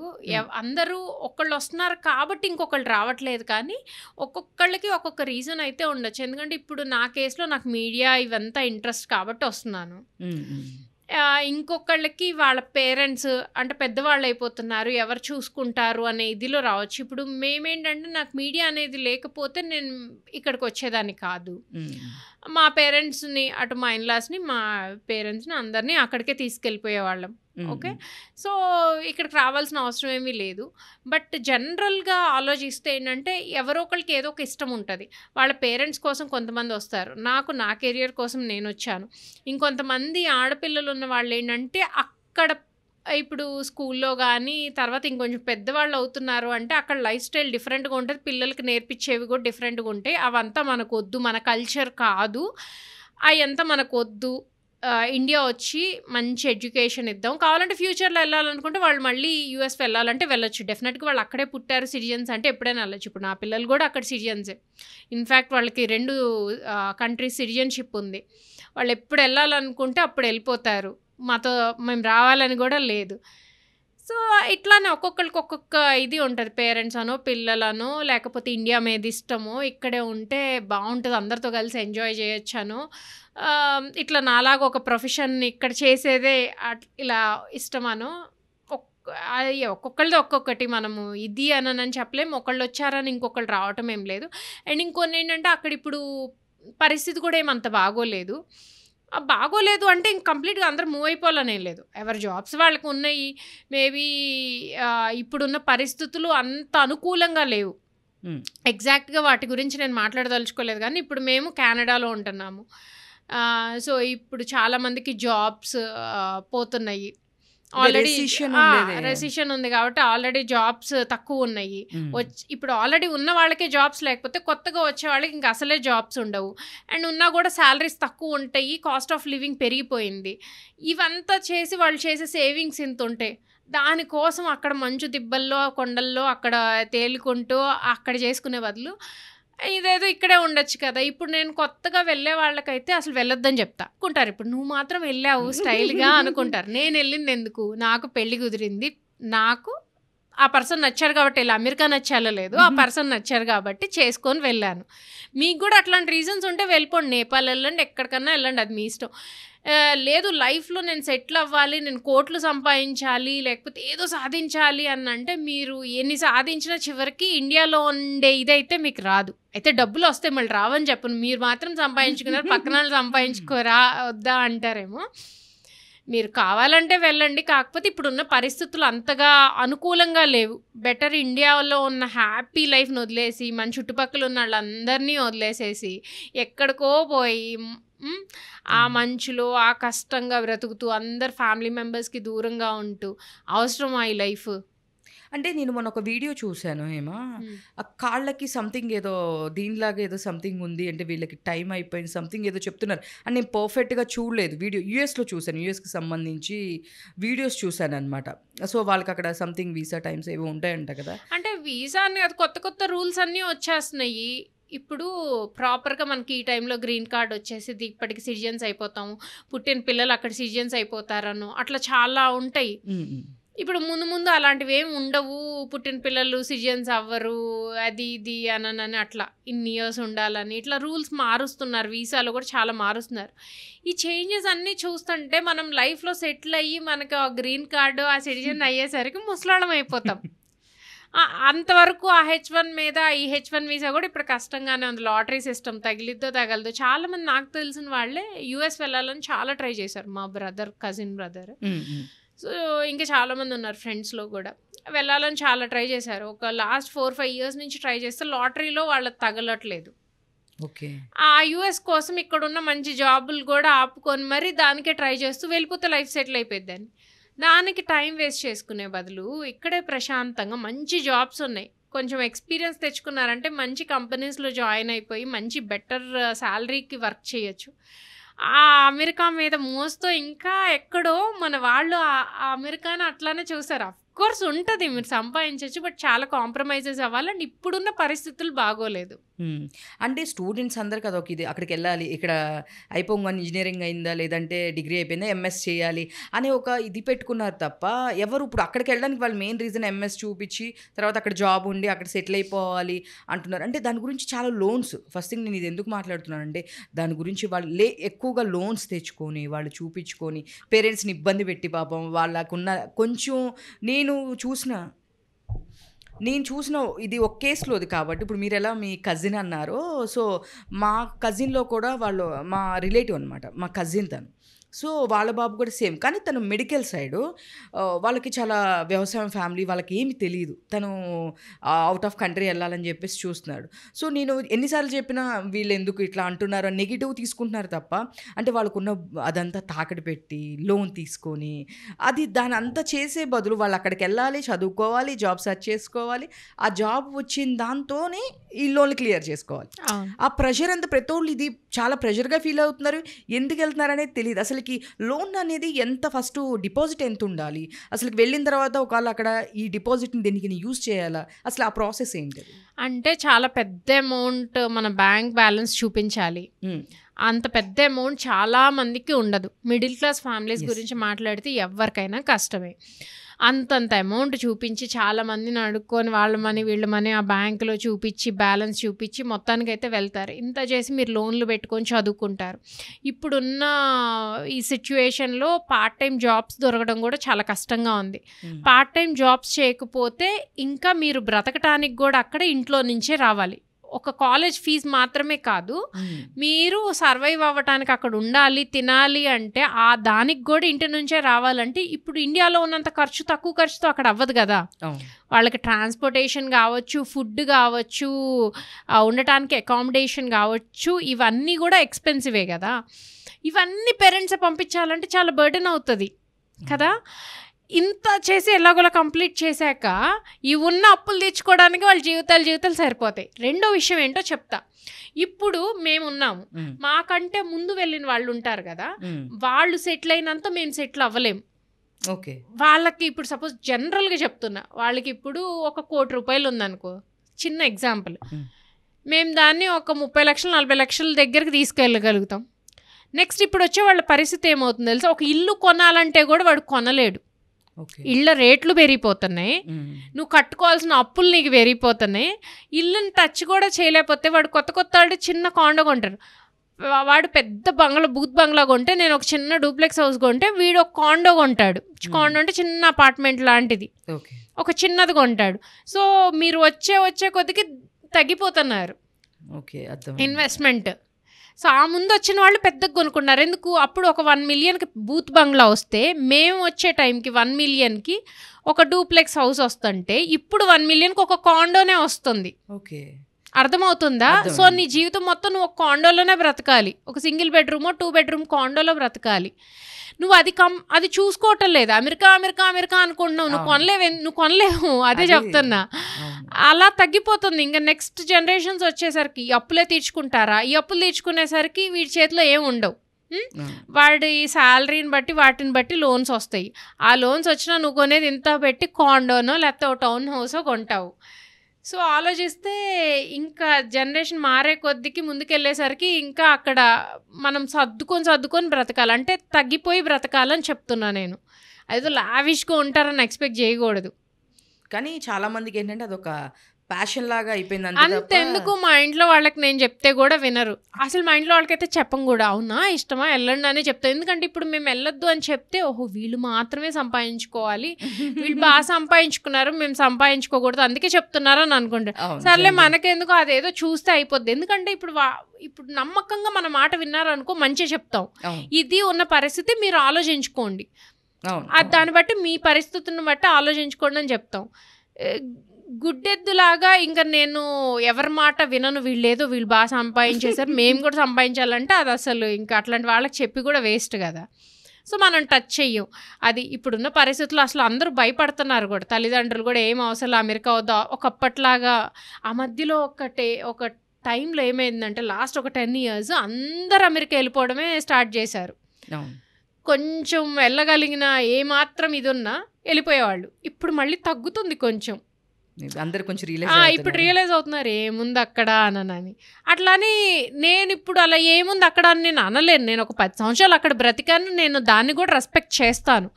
అందరూ ఒకళ్ళు వస్తున్నారు కాబట్టి ఇంకొకళ్ళు రావట్లేదు కానీ ఒక్కొక్కళ్ళకి ఒక్కొక్క రీజన్ అయితే ఉండొచ్చు ఎందుకంటే ఇప్పుడు నా కేసులో నాకు మీడియా ఇవంతా ఇంట్రెస్ట్ కాబట్టి వస్తున్నాను ఇంకొకళ్ళకి వాళ్ళ పేరెంట్స్ అంటే పెద్దవాళ్ళు అయిపోతున్నారు ఎవరు చూసుకుంటారు అనే ఇదిలో రావచ్చు ఇప్పుడు మేమేంటంటే నాకు మీడియా అనేది లేకపోతే నేను ఇక్కడికి వచ్చేదాన్ని కాదు మా పేరెంట్స్ని అటు మా ఇన్లాస్ని మా పేరెంట్స్ని అందరినీ అక్కడికే తీసుకెళ్ళిపోయేవాళ్ళం ఓకే సో ఇక్కడికి రావాల్సిన అవసరం ఏమీ లేదు బట్ జనరల్గా ఆలోచిస్తే ఏంటంటే ఎవరో ఒకరికి ఏదో ఒక ఇష్టం ఉంటుంది వాళ్ళ పేరెంట్స్ కోసం కొంతమంది వస్తారు నాకు నా కెరియర్ కోసం నేను వచ్చాను ఇంకొంతమంది ఆడపిల్లలు ఉన్న వాళ్ళు ఏంటంటే అక్కడ ఇప్పుడు స్కూల్లో కానీ తర్వాత ఇంకొంచెం పెద్దవాళ్ళు అవుతున్నారు అంటే అక్కడ లైఫ్ స్టైల్ డిఫరెంట్గా ఉంటుంది పిల్లలకి నేర్పించేవి కూడా డిఫరెంట్గా ఉంటాయి అవంతా మనకు వద్దు మన కల్చర్ కాదు అవంతా మనకు వద్దు ఇండియా వచ్చి మంచి ఎడ్యుకేషన్ ఇద్దాం కావాలంటే ఫ్యూచర్లో వెళ్ళాలనుకుంటే వాళ్ళు మళ్ళీ యూఎస్ వెళ్ళాలంటే వెళ్ళొచ్చు డెఫినెట్గా వాళ్ళు అక్కడే పుట్టారు సిటిజన్స్ అంటే ఎప్పుడైనా వెళ్ళొచ్చు ఇప్పుడు నా పిల్లలు కూడా అక్కడ సిటిజన్సే ఇన్ఫ్యాక్ట్ వాళ్ళకి 2 కంట్రీస్ సిటిజన్షిప్ ఉంది వాళ్ళు ఎప్పుడు వెళ్ళాలనుకుంటే అప్పుడు వెళ్ళిపోతారు మాతో మేము రావాలని కూడా లేదు సో ఇట్లానే ఒక్కొక్కరికి ఒక్కొక్క ఇది ఉంటుంది పేరెంట్స్ అనో పిల్లలనో లేకపోతే ఇండియా మీద ఇష్టమో ఇక్కడే ఉంటే బాగుంటుంది అందరితో కలిసి ఎంజాయ్ చేయొచ్చనో ఇట్లా నాలాగా ఒక ప్రొఫెషన్ ఇక్కడ చేసేదే ఇలా ఇష్టమనో ఒక్కొక్కరిది ఒక్కొక్కటి మనము ఇది అని చెప్పలేము ఒకళ్ళు వచ్చారని ఇంకొకళ్ళు రావటం ఏం లేదు అండ్ ఇంకొన్ని ఏంటంటే అక్కడ ఇప్పుడు పరిస్థితి కూడా ఏమంత బాగోలేదు అంటే ఇంక కంప్లీట్గా అందరూ మూవ్ అయిపోవాలనేం లేదు ఎవరి జాబ్స్ వాళ్ళకి ఉన్నాయి మేబీ ఇప్పుడున్న పరిస్థితులు అంత అనుకూలంగా లేవు ఎగ్జాక్ట్గా వాటి గురించి నేను మాట్లాడదలుచుకోలేదు కానీ ఇప్పుడు మేము కెనడాలో ఉంటున్నాము సో ఇప్పుడు చాలామందికి జాబ్స్ పోతున్నాయి ఆల్రెడీ రెసిషన్ ఉంది కాబట్టి ఆల్రెడీ జాబ్స్ తక్కువ ఉన్నాయి ఇప్పుడు ఆల్రెడీ ఉన్న వాళ్ళకే జాబ్స్ లేకపోతే కొత్తగా వచ్చే వాళ్ళకి ఇంకా అసలే జాబ్స్ ఉండవు అండ్ ఉన్నా కూడా శాలరీస్ తక్కువ ఉంటాయి కాస్ట్ ఆఫ్ లివింగ్ పెరిగిపోయింది ఇవంతా చేసి వాళ్ళు చేసే సేవింగ్స్ ఇంత ఉంటాయి దానికోసం అక్కడ మంచు దిబ్బల్లో కొండల్లో అక్కడ తేలుకుంటూ అక్కడ చేసుకునే బదులు ఇదేదో ఇక్కడే ఉండొచ్చు కదా ఇప్పుడు నేను కొత్తగా వెళ్ళే వాళ్ళకైతే అసలు వెళ్ళొద్దని చెప్తా అనుకుంటారు ఇప్పుడు నువ్వు మాత్రం వెళ్ళావు స్టైల్గా అనుకుంటారు నేను వెళ్ళింది ఎందుకు నాకు పెళ్లి కుదిరింది నాకు ఆ పర్సన్ నచ్చారు కాబట్టి వెళ్ళి అమెరికా నచ్చాలో లేదు ఆ పర్సన్ నచ్చారు కాబట్టి చేసుకొని వెళ్ళాను మీకు కూడా అట్లాంటి రీజన్స్ ఉంటే వెళ్ళిపోండి నేపాల్ వెళ్ళండి ఎక్కడికన్నా వెళ్ళండి అది మీ ఇష్టం లేదు లైఫ్లో నేను సెటిల్ అవ్వాలి నేను కోట్లు సంపాదించాలి లేకపోతే ఏదో సాధించాలి అని అంటే మీరు ఎన్ని సాధించినా చివరికి ఇండియాలో ఉండే ఇదైతే మీకు రాదు అయితే డబ్బులు వస్తే మళ్ళీ రావని చెప్పను మీరు మాత్రం సంపాదించుకున్నారు పక్కన సంపాదించుకోరా వద్దా అంటారేమో మీరు కావాలంటే వెళ్ళండి, కాకపోతే ఇప్పుడున్న పరిస్థితులు అంతగా అనుకూలంగా లేవు. బెటర్ ఇండియాలో ఉన్న హ్యాపీ లైఫ్ని వదిలేసి మన చుట్టుపక్కల ఉన్న వాళ్ళందరినీ వదిలేసేసి ఎక్కడికో పోయి ఆ మంచులో ఆ కష్టంగా బ్రతుకుతూ అందరు ఫ్యామిలీ మెంబర్స్కి దూరంగా ఉంటూ అవసరమా ఈ లైఫ్? అంటే నేను మొన్న ఒక వీడియో చూశాను ఏమా, ఆ కాళ్ళకి సంథింగ్ ఏదో దీనిలాగా ఏదో సంథింగ్ ఉంది అంటే వీళ్ళకి టైం అయిపోయింది సంథింగ్ ఏదో చెప్తున్నారు అని నేను పర్ఫెక్ట్గా చూడలేదు. వీడియో యూఎస్లో చూశాను, యూఎస్కి సంబంధించి వీడియోస్ చూశాను అనమాట. సో వాళ్ళకి అక్కడ సంథింగ్ వీసా టైమ్స్ ఏవో ఉంటాయంట కదా. అంటే వీసా అని అది కొత్త కొత్త రూల్స్ అన్నీ వచ్చేస్తున్నాయి. ఇప్పుడు ప్రాపర్గా మనకి ఈ టైంలో గ్రీన్ కార్డ్ వచ్చేసి ఇప్పటికి సిటిజన్స్ అయిపోతాము, పుట్టిన పిల్లలు అక్కడ సిటిజన్స్ అయిపోతారను అట్లా చాలా ఉంటాయి. ఇప్పుడు ముందు ముందు అలాంటివి ఏమి ఉండవు, పుట్టిన పిల్లలు సిటిజన్స్ అవ్వరు అది ఇది అని అట్లా ఇన్ని ఇయర్స్ ఉండాలని ఇట్లా రూల్స్ మారుస్తున్నారు. వీసాలో కూడా చాలా మారుస్తున్నారు. ఈ చేంజెస్ అన్నీ చూస్తుంటే మనం లైఫ్లో సెటిల్ అయ్యి మనకు ఆ గ్రీన్ కార్డు ఆ సిటిజన్ అయ్యేసరికి ముసలాళ్ళం అయిపోతాం. అంతవరకు ఆ H1 మీద ఈ H1 వీసా కూడా ఇప్పుడు కష్టంగానే ఉంది. లాటరీ సిస్టమ్ తగిలిద్దో తగలదో. చాలామంది నాకు తెలిసిన వాళ్ళే యూఎస్ వెళ్ళాలని చాలా ట్రై చేశారు. మా కజిన్ బ్రదర్, సో ఇంకా చాలామంది ఉన్నారు ఫ్రెండ్స్లో కూడా వెళ్ళాలని చాలా ట్రై చేశారు. ఒక లాస్ట్ 4-5 ఇయర్స్ నుంచి ట్రై చేస్తే లాటరీలో వాళ్ళకి తగలట్లేదు. ఓకే, ఆ యూఎస్ కోసం ఇక్కడున్న మంచి జాబులు కూడా ఆపుకొని మరి దానికే ట్రై చేస్తూ వెళ్ళిపోతే లైఫ్ సెటిల్ అయిపోద్దని. దానికి టైం వేస్ట్ చేసుకునే బదులు ఇక్కడే ప్రశాంతంగా మంచి జాబ్స్ ఉన్నాయి, కొంచెం ఎక్స్పీరియన్స్ తెచ్చుకున్నారంటే మంచి కంపెనీస్లో జాయిన్ అయిపోయి మంచి బెటర్ శాలరీకి వర్క్ చేయొచ్చు. ఆ అమెరికా మీద మోస్తో ఇంకా ఎక్కడో మన వాళ్ళు ఆ అమెరికాని అట్లానే చూసారు. కోర్స్ ఉంటుంది, మీరు సంపాదించవచ్చు, బట్ చాలా కాంప్రమైజెస్ అవ్వాలండి. ఇప్పుడున్న పరిస్థితులు బాగోలేదు. అంటే స్టూడెంట్స్ అందరికి అదొక ఇది, అక్కడికి వెళ్ళాలి, ఇక్కడ అయిపోగానే ఇంజనీరింగ్ అయిందా లేదంటే డిగ్రీ అయిపోయిందా ఎంఎస్ చేయాలి అని ఒక ఇది పెట్టుకున్నారు తప్ప ఎవరు ఇప్పుడు అక్కడికి వెళ్ళడానికి వాళ్ళు మెయిన్ రీజన్ ఎంఎస్ చూపించి తర్వాత అక్కడ జాబ్ ఉండి అక్కడ సెటిల్ అయిపోవాలి అంటున్నారు. అంటే దాని గురించి చాలా లోన్స్, ఫస్ట్ థింగ్ నేను ఇది ఎందుకు మాట్లాడుతున్నానంటే దాని గురించి వాళ్ళు ఎక్కువగా లోన్స్ తెచ్చుకొని వాళ్ళు చూపించుకొని పేరెంట్స్ని ఇబ్బంది పెట్టి పాపం వాళ్ళకున్న కొంచెం నేను చూసిన ఇది ఒక కేసులోది కాబట్టి ఇప్పుడు మీరు ఎలా మీ కజిన్ అన్నారో, సో మా కజిన్లో కూడా వాళ్ళు మా రిలేటివ్ అనమాట, మా కజిన్ తను. సో వాళ్ళ బాబు కూడా సేమ్, కానీ తను మెడికల్ సైడు వాళ్ళకి చాలా వ్యవసాయం ఫ్యామిలీ, వాళ్ళకి ఏమి తెలియదు, తను అవుట్ ఆఫ్ కంట్రీ వెళ్ళాలని చెప్పేసి చూస్తున్నాడు. సో నేను ఎన్నిసార్లు చెప్పినా వీళ్ళు ఎందుకు ఇట్లా అంటున్నారు అని నెగిటివ్ తీసుకుంటున్నారు తప్ప, అంటే వాళ్ళకున్న అదంతా తాకడి పెట్టి లోన్ తీసుకొని అది దాని అంతా చేసే బదులు వాళ్ళు అక్కడికి వెళ్ళాలి, చదువుకోవాలి, జాబ్ సెర్చ్ చేసుకోవాలి, ఆ జాబ్ వచ్చిన దాంతోనే ఈ లోన్లు క్లియర్ చేసుకోవాలి. ఆ ప్రెషర్ అంతా ప్రతి వాళ్ళు ఇది చాలా ప్రెషర్గా ఫీల్ అవుతున్నారు. ఎందుకు వెళ్తున్నారు అనేది తెలియదు. అసలుకి లోన్ అనేది ఎంత ఫస్ట్ డిపాజిట్ ఎంత ఉండాలి, అసలు వెళ్ళిన తర్వాత ఒకవేళ అక్కడ ఈ డిపాజిట్ని దేనికి యూజ్ చేయాలా, అసలు ఆ ప్రాసెస్ ఏంటి? అంటే చాలా పెద్ద అమౌంట్ మన బ్యాంక్ బ్యాలెన్స్ చూపించాలి. అంత పెద్ద అమౌంట్ చాలా మందికి ఉండదు. మిడిల్ క్లాస్ ఫ్యామిలీస్ గురించి మాట్లాడితే ఎవరికైనా కష్టమే. అంతంత అమౌంట్ చూపించి చాలామందిని అడుక్కొని వాళ్ళ మనీ వీళ్ళ మనీ ఆ బ్యాంకులో చూపించి బ్యాలెన్స్ చూపించి మొత్తానికైతే వెళ్తారు. ఇంత చేసి మీరు లోన్లు పెట్టుకొని చదువుకుంటారు. ఇప్పుడున్న ఈ సిచ్యువేషన్లో పార్ట్ టైం జాబ్స్ దొరకడం కూడా చాలా కష్టంగా ఉంది. పార్ట్ టైం జాబ్స్ చేయకపోతే ఇంకా మీరు బ్రతకటానికి కూడా అక్కడ ఇంట్లో నుంచే రావాలి. ఒక కాలేజ్ ఫీజు మాత్రమే కాదు, మీరు సర్వైవ్ అవ్వటానికి అక్కడ ఉండాలి, తినాలి అంటే ఆ దానికి కూడా ఇంటి నుంచే రావాలంటే ఇప్పుడు ఇండియాలో ఉన్నంత తక్కువ ఖర్చుతో అక్కడ అవ్వదు కదా. వాళ్ళకి ట్రాన్స్పోర్టేషన్ కావచ్చు, ఫుడ్ కావచ్చు, ఉండటానికి అకామిడేషన్ కావచ్చు, ఇవన్నీ కూడా ఎక్స్పెన్సివే కదా. ఇవన్నీ పేరెంట్స్ పంపించాలంటే చాలా బర్డెన్ అవుతుంది కదా. ఇంత చేసి ఎలాగోలా కంప్లీట్ చేశాక ఈ ఉన్న అప్పులు తెచ్చుకోవడానికి వాళ్ళ జీవితాలు సరిపోతాయి. రెండో విషయం ఏంటో చెప్తా. ఇప్పుడు మేమున్నాము, మాకంటే ముందు వెళ్ళిన వాళ్ళు ఉంటారు కదా, వాళ్ళు సెటిల్ అయినంత మేము సెటిల్ అవ్వలేము. ఓకే, వాళ్ళకి ఇప్పుడు సపోజ్ జనరల్గా చెప్తున్నా, వాళ్ళకి ఇప్పుడు 1 కోటి రూపాయలు ఉందనుకో, చిన్న ఎగ్జాంపుల్, మేము దాన్ని ఒక 30 లక్షలు 40 లక్షల దగ్గరికి తీసుకెళ్ళగలుగుతాం. నెక్స్ట్ ఇప్పుడు వచ్చే వాళ్ళ పరిస్థితి ఏమవుతుంది తెలుసా, ఒక ఇల్లు కొనాలంటే కూడా వాడు కొనలేడు. ఇళ్ళ రేట్లు పెరిగిపోతున్నాయి, నువ్వు కట్టుకోవాల్సిన అప్పులు నీకు పెరిగిపోతున్నాయి, ఇల్లుని టచ్ కూడా చేయలేకపోతే వాడు కొత్త వాడు చిన్న కాండో కొంటారు. వాడు పెద్ద బూత్ బంగ్లా కొంటే, నేను ఒక చిన్న డూప్లెక్స్ హౌస్ కొంటే వీడు ఒక కాండో కొంటాడు. కాండో అంటే చిన్న అపార్ట్మెంట్ లాంటిది, ఒక చిన్నది కొంటాడు. సో మీరు వచ్చే కొద్దికి తగ్గిపోతున్నారు ఇన్వెస్ట్మెంట్. సో ఆ ముందు వచ్చిన వాళ్ళు పెద్దగా కొనుక్కున్నారు. ఎందుకు? అప్పుడు ఒక 1 మిలియన్కి బూత్ బంగ్లా వస్తే మేము వచ్చే టైంకి 1 మిలియన్కి ఒక డూప్లెక్స్ హౌస్ వస్తుంటే ఇప్పుడు 1 మిలియన్కి ఒక కాండోనే వస్తుంది. ఓకే, అర్థమవుతుందా? సో నీ జీవితం మొత్తం నువ్వు ఒక కాండోలోనే బ్రతకాలి, ఒక సింగిల్ బెడ్రూమో 2 బెడ్రూమ్ కాండోలో బ్రతకాలి. నువ్వు అది చూసుకోవటం లేదు. అమెరికా అమెరికా అమెరికా అనుకుంటున్నావు, నువ్వు కొనలేవు. అదే చెప్తున్నా. అలా తగ్గిపోతుంది. ఇంకా నెక్స్ట్ జనరేషన్స్ వచ్చేసరికి ఈ అప్పులే తీర్చుకుంటారా? ఈ అప్పులు తీర్చుకునేసరికి వీడి చేతిలో ఏం ఉండవు. వాడి శాలరీని బట్టి వాటిని బట్టి లోన్స్ వస్తాయి. ఆ లోన్స్ వచ్చినా నువ్వు కొనేది ఇంత పెట్టి కాండోనో లేకపోతే ఒక టౌన్ హౌసో కొంటావు. సో ఆలోచిస్తే ఇంకా జనరేషన్ మారే కొద్దికి ముందుకెళ్ళేసరికి ఇంకా అక్కడ మనం సర్దుకొని బ్రతకాలి. అంటే తగ్గిపోయి బ్రతకాలని చెప్తున్నా నేను. అదేదో లావిష్గా ఉంటారని ఎక్స్పెక్ట్ చేయకూడదు. కానీ చాలా మందికి ఏంటంటే అదొక ప్యాషన్ లాగా అయిపోయింది. అంతెందుకు మా ఇంట్లో వాళ్ళకి నేను చెప్తే కూడా వినరు. అసలు మా ఇంట్లో వాళ్ళకైతే చెప్పం కూడా. అవునా ఇష్టమా వెళ్ళండి అని చెప్తాం. ఎందుకంటే ఇప్పుడు మేము వెళ్ళొద్దు అని చెప్తే ఓహో వీళ్ళు మాత్రమే సంపాదించుకోవాలి, వీళ్ళు బాగా సంపాదించుకున్నారు, మేము సంపాదించుకోకూడదు అందుకే చెప్తున్నారు అని అనుకుంటారు. సర్లే మనకెందుకు, అదేదో చూస్తే అయిపోద్ది. ఎందుకంటే ఇప్పుడు నమ్మకంగా మన మాట విన్నారనుకో మంచిగా చెప్తాం. ఇది ఉన్న పరిస్థితి మీరు ఆలోచించుకోండి, దాన్ని బట్టి మీ పరిస్థితులను బట్టి ఆలోచించుకోండి అని చెప్తాం. గుడ్డెద్దులాగా ఇంకా నేను ఎవరి మాట వినను, వీళ్ళు బాగా సంపాదించేసారు మేము కూడా సంపాదించాలంటే అది అసలు ఇంకా అట్లాంటి వాళ్ళకి చెప్పి కూడా వేస్ట్ కదా. సో మనం టచ్ చెయ్యం. అది ఇప్పుడున్న పరిస్థితుల్లో అసలు అందరూ భయపడుతున్నారు కూడా. తల్లిదండ్రులు కూడా ఏం అవసరం అమెరికా వద్దా ఒకప్పట్లాగా. ఆ మధ్యలో ఒక టైంలో ఏమైందంటే లాస్ట్ ఒక 10 years అందరు అమెరికా వెళ్ళిపోవడమే స్టార్ట్ చేశారు. కొంచెం వెళ్ళగలిగిన ఏమాత్రం ఇది ఉన్నా వెళ్ళిపోయేవాళ్ళు. ఇప్పుడు మళ్ళీ తగ్గుతుంది కొంచెం. అందరు కొంచెం ఇప్పుడు రియలైజ్ అవుతున్నారు ఏముంది అక్కడ అని. అట్లాని నేను ఇప్పుడు అలా ఏముంది అక్కడ అని నేను అనలేను. నేను ఒక 10 సంవత్సరాలు అక్కడ బ్రతికాను, నేను దాన్ని కూడా రెస్పెక్ట్ చేస్తాను.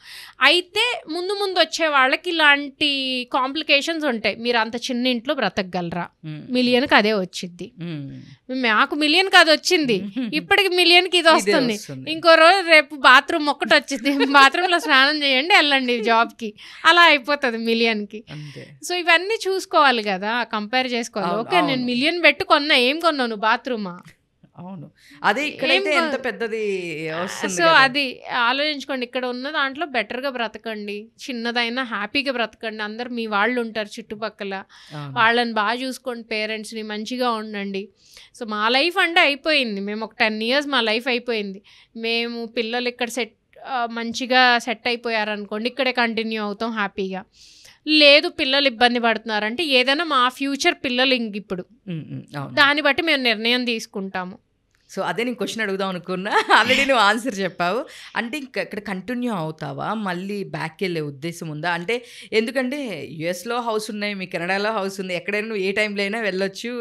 అయితే ముందు వచ్చే వాళ్ళకి ఇలాంటి కాంప్లికేషన్స్ ఉంటాయి. మీరు అంత చిన్న ఇంట్లో బ్రతకగలరా? మిలియన్కి అదే వచ్చింది. మాకు మిలియన్కి అది వచ్చింది, ఇప్పటికి మిలియన్కి ఇది వస్తుంది. ఇంకో రోజు రేపు బాత్రూమ్ ఒక్కటి వచ్చింది, బాత్రూంలో స్నానం చేయండి వెళ్ళండి జాబ్కి, అలా అయిపోతుంది మిలియన్కి. సో ఇవన్నీ చూసుకోవాలి కదా, కంపేర్ చేసుకోవాలి. ఓకే నేను మిలియన్ పెట్టి కొన్నా, ఏం కొన్నాను బాత్రూమా? అవును, అదే ఇక్కడైతే ఎంత పెద్దది వస్తుంది. సో అది ఆలోచించుకోండి. ఇక్కడ ఉన్న దాంట్లో బెటర్గా బ్రతకండి, చిన్నదైనా హ్యాపీగా బ్రతకండి. అందరు మీ వాళ్ళు ఉంటారు చుట్టుపక్కల, వాళ్ళని బాగా చూసుకోండి, పేరెంట్స్ని మంచిగా ఉండండి. సో మా లైఫ్ అంటే అయిపోయింది. మేము ఒక 10 years మా లైఫ్ అయిపోయింది. మేము పిల్లలు ఇక్కడ మంచిగా సెట్ అయిపోయారనుకోండి, ఇక్కడే కంటిన్యూ అవుతాం హ్యాపీగా. లేదు పిల్లలు ఇబ్బంది పడుతున్నారంటే ఏదైనా మా ఫ్యూచర్ పిల్లలు ఇంక ఇప్పుడు దాన్ని బట్టి మేము నిర్ణయం తీసుకుంటాము. సో అదే నేను క్వశ్చన్ అడుగుదాం అనుకున్నా, ఆల్రెడీ నువ్వు ఆన్సర్ చెప్పావు. అంటే ఇంకా ఇక్కడ కంటిన్యూ అవుతావా, మళ్ళీ బ్యాక్ వెళ్ళే ఉద్దేశం ఉందా? అంటే ఎందుకంటే యుఎస్లో హౌస్ ఉన్నాయి, మీ కెనడాలో హౌస్ ఉంది, ఎక్కడైనా నువ్వు ఏ టైంలో అయినా వెళ్ళొచ్చు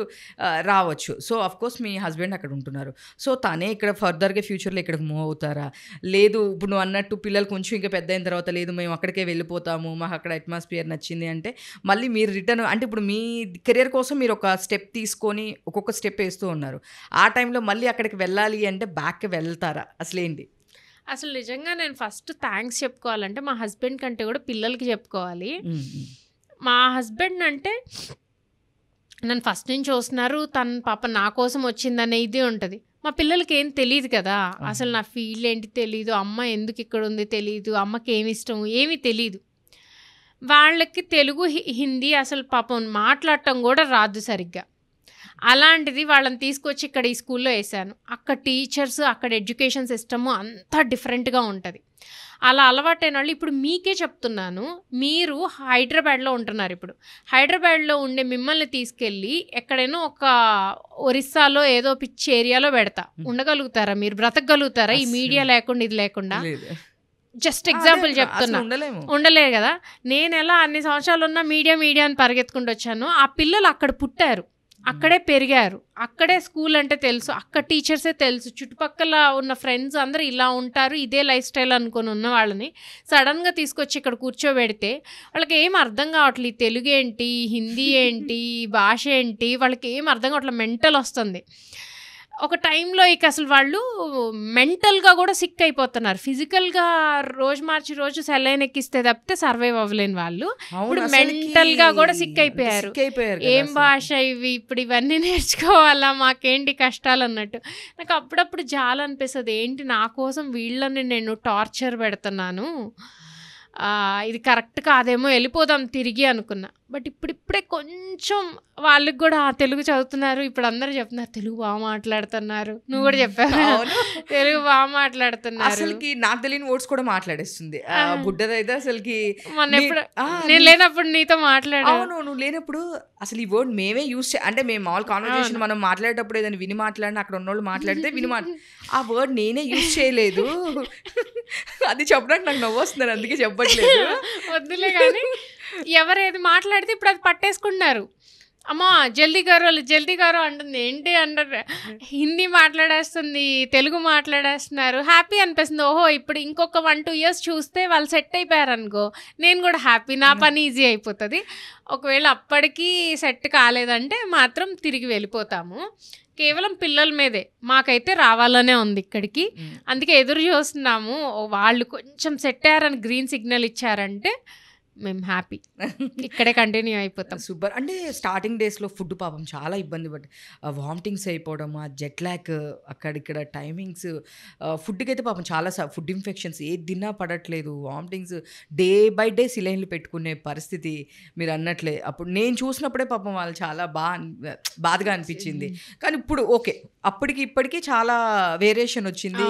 రావచ్చు. సో అఫ్కోర్స్ మీ హస్బెండ్ అక్కడ ఉంటున్నారు. సో తనే ఇక్కడ ఫర్దర్గా ఫ్యూచర్లో ఇక్కడికి మూవ్ అవుతారా? లేదు ఇప్పుడు నువ్వు అన్నట్టు పిల్లలు కొంచెం ఇంకా పెద్ద అయిన తర్వాత లేదు మేము అక్కడికే వెళ్ళిపోతాము, మాకు అక్కడ అట్మాస్ఫియర్ నచ్చింది అంటే మళ్ళీ మీరు రిటర్న్, అంటే ఇప్పుడు మీ కెరియర్ కోసం మీరు ఒక స్టెప్ తీసుకొని ఒక్కొక్క స్టెప్ వేస్తూ ఉన్నారు. ఆ టైంలో మళ్ళీ అక్కడికి వెళ్ళాలి అంటే బ్యాక్కి వెళ్తారా? అసలేంటి? అసలు నిజంగా నేను ఫస్ట్ థ్యాంక్స్ చెప్పుకోవాలంటే మా హస్బెండ్ కంటే కూడా పిల్లలకి చెప్పుకోవాలి. మా హస్బెండ్ అంటే నన్ను ఫస్ట్ నుంచి చూస్తున్నారు, తన పాప నా కోసం వచ్చిందనే ఇది ఉంటుంది. మా పిల్లలకి ఏం తెలియదు కదా, అసలు నా ఫీల్ ఏంటి తెలియదు, అమ్మ ఎందుకు ఇక్కడ ఉంది తెలియదు, అమ్మకి ఏమి ఇష్టం ఏమీ తెలియదు. వాళ్ళకి తెలుగు హిందీ అసలు పాపం మాట్లాడటం కూడా రాదు సరిగ్గా. అలాంటిది వాళ్ళని తీసుకొచ్చి ఇక్కడ ఈ స్కూల్లో వేసాను. అక్కడ టీచర్స్, అక్కడ ఎడ్యుకేషన్ సిస్టమ్ అంతా డిఫరెంట్గా ఉంటుంది. అలా అలవాటైన వాళ్ళు ఇప్పుడు మీకే చెప్తున్నాను, మీరు హైదరాబాద్లో ఉంటున్నారు. ఇప్పుడు హైదరాబాద్లో ఉండే మిమ్మల్ని తీసుకెళ్ళి ఎక్కడైనా ఒక ఒరిస్సాలో ఏదో పిచ్చి ఏరియాలో పెడతా, ఉండగలుగుతారా? మీరు బ్రతకగలుగుతారా ఈ మీడియా లేకుండా, ఇది లేకుండా? జస్ట్ ఎగ్జాంపుల్ చెప్తున్నా, ఉండలేరు కదా. నేను ఎలా అన్ని సంవత్సరాలు ఉన్నా మీడియా అని పరిగెత్తుకుంటూ వచ్చాను. ఆ పిల్లలు అక్కడ పుట్టారు, అక్కడే పెరిగారు, అక్కడే స్కూల్ అంటే తెలుసు, అక్కడ టీచర్సే తెలుసు, చుట్టుపక్కల ఉన్న ఫ్రెండ్స్ అందరూ ఇలా ఉంటారు, ఇదే లైఫ్ స్టైల్ అనుకుని ఉన్న వాళ్ళని సడన్గా తీసుకొచ్చి ఇక్కడ కూర్చోబెడితే వాళ్ళకి ఏం అర్థం కావట్లేదు. తెలుగు ఏంటి, హిందీ ఏంటి, భాష ఏంటి, వాళ్ళకి ఏం అర్థం కావట్లేదు, మెంటల్ వస్తుంది. ఒక టైంలో ఇక అసలు వాళ్ళు మెంటల్గా కూడా సిక్ అయిపోతున్నారు. ఫిజికల్గా రోజు మార్చి రోజు సెలైన్ ఎక్కిస్తే తప్పితే సర్వైవ్ అవ్వలేని వాళ్ళు ఇప్పుడు మెంటల్గా కూడా సిక్ అయిపోయారు. ఏం భాష ఇవి, ఇప్పుడు ఇవన్నీ నేర్చుకోవాలా, మాకేంటి కష్టాలు అన్నట్టు. నాకు అప్పుడప్పుడు చాలా అనిపిస్తుంది, ఏంటి నా కోసం వీళ్ళని నేను టార్చర్ పెడుతున్నాను, ఇది కరెక్ట్ కాదేమో, వెళ్ళిపోదాం తిరిగి అనుకున్నా. బట్ ఇప్పుడిప్పుడే కొంచెం వాళ్ళకి కూడా తెలుగు చదువుతున్నారు. ఇప్పుడు అందరూ చెప్తున్నారు తెలుగు బాగా మాట్లాడుతున్నారు. నువ్వు కూడా చెప్పావు తెలుగు బాగా మాట్లాడుతున్నారు. అసలుకి నాకు తెలియని వర్డ్స్ కూడా మాట్లాడేస్తుంది బుడ్డదైతే. అసలుకి మొన్న ఎప్పుడు నేను లేనప్పుడు నీతో మాట్లాడా. అవును, నువ్వు లేనప్పుడు అసలు ఈ వర్డ్ మేమే యూస్ అంటే మేము మామూలు కాన్వర్సేషన్ మనం మాట్లాడేటప్పుడు ఏదైనా విని మాట్లాడిన అక్కడ ఉన్నోళ్ళు మాట్లాడితే ఆ వర్డ్ నేనే యూజ్ చేయలేదు. అది చెప్పడానికి నాకు నవ్వు వస్తున్నారు, అందుకే చెప్పట్లేదు. వద్దులే కానీ ఎవరేది మాట్లాడితే ఇప్పుడు అది పట్టేసుకుంటున్నారు. అమ్మా జల్దీ గారు అంటుంది. ఏంటి అంటారు, హిందీ మాట్లాడేస్తుంది, తెలుగు మాట్లాడేస్తున్నారు. హ్యాపీ అనిపిస్తుంది. ఓహో ఇప్పుడు ఇంకొక 1-2 years చూస్తే వాళ్ళు సెట్ అయిపోయారు అనుకో, నేను కూడా హ్యాపీ, నా పని ఈజీ అయిపోతుంది. ఒకవేళ అప్పటికి సెట్ కాలేదంటే మాత్రం తిరిగి వెళ్ళిపోతాము. కేవలం పిల్లల మీదే మాకైతే రావాలనే ఉంది ఇక్కడికి. అందుకే ఎదురు చూస్తున్నాము. వాళ్ళు కొంచెం సెట్ అయ్యారని గ్రీన్ సిగ్నల్ ఇచ్చారంటే మేము హ్యాపీ, ఇక్కడే కంటిన్యూ అయిపోతాం. సూపర్. అంటే స్టార్టింగ్ డేస్లో ఫుడ్ పాపం చాలా ఇబ్బంది పడి వామిటింగ్స్ అయిపోవడం, ఆ జెట్ ల్యాక్, అక్కడిక్కడ టైమింగ్స్, ఫుడ్కి అయితే పాపం చాలా ఫుడ్ ఇన్ఫెక్షన్స్, ఏది తిన్నా పడట్లేదు, వామిటింగ్స్, డే బై డే సిలైన్లు పెట్టుకునే పరిస్థితి మీరు అన్నట్లే. అప్పుడు నేను చూసినప్పుడే పాపం వాళ్ళు చాలా బాధగా అనిపించింది. కానీ ఇప్పుడు ఓకే, అప్పటికి ఇప్పటికీ చాలా వేరియేషన్ వచ్చింది.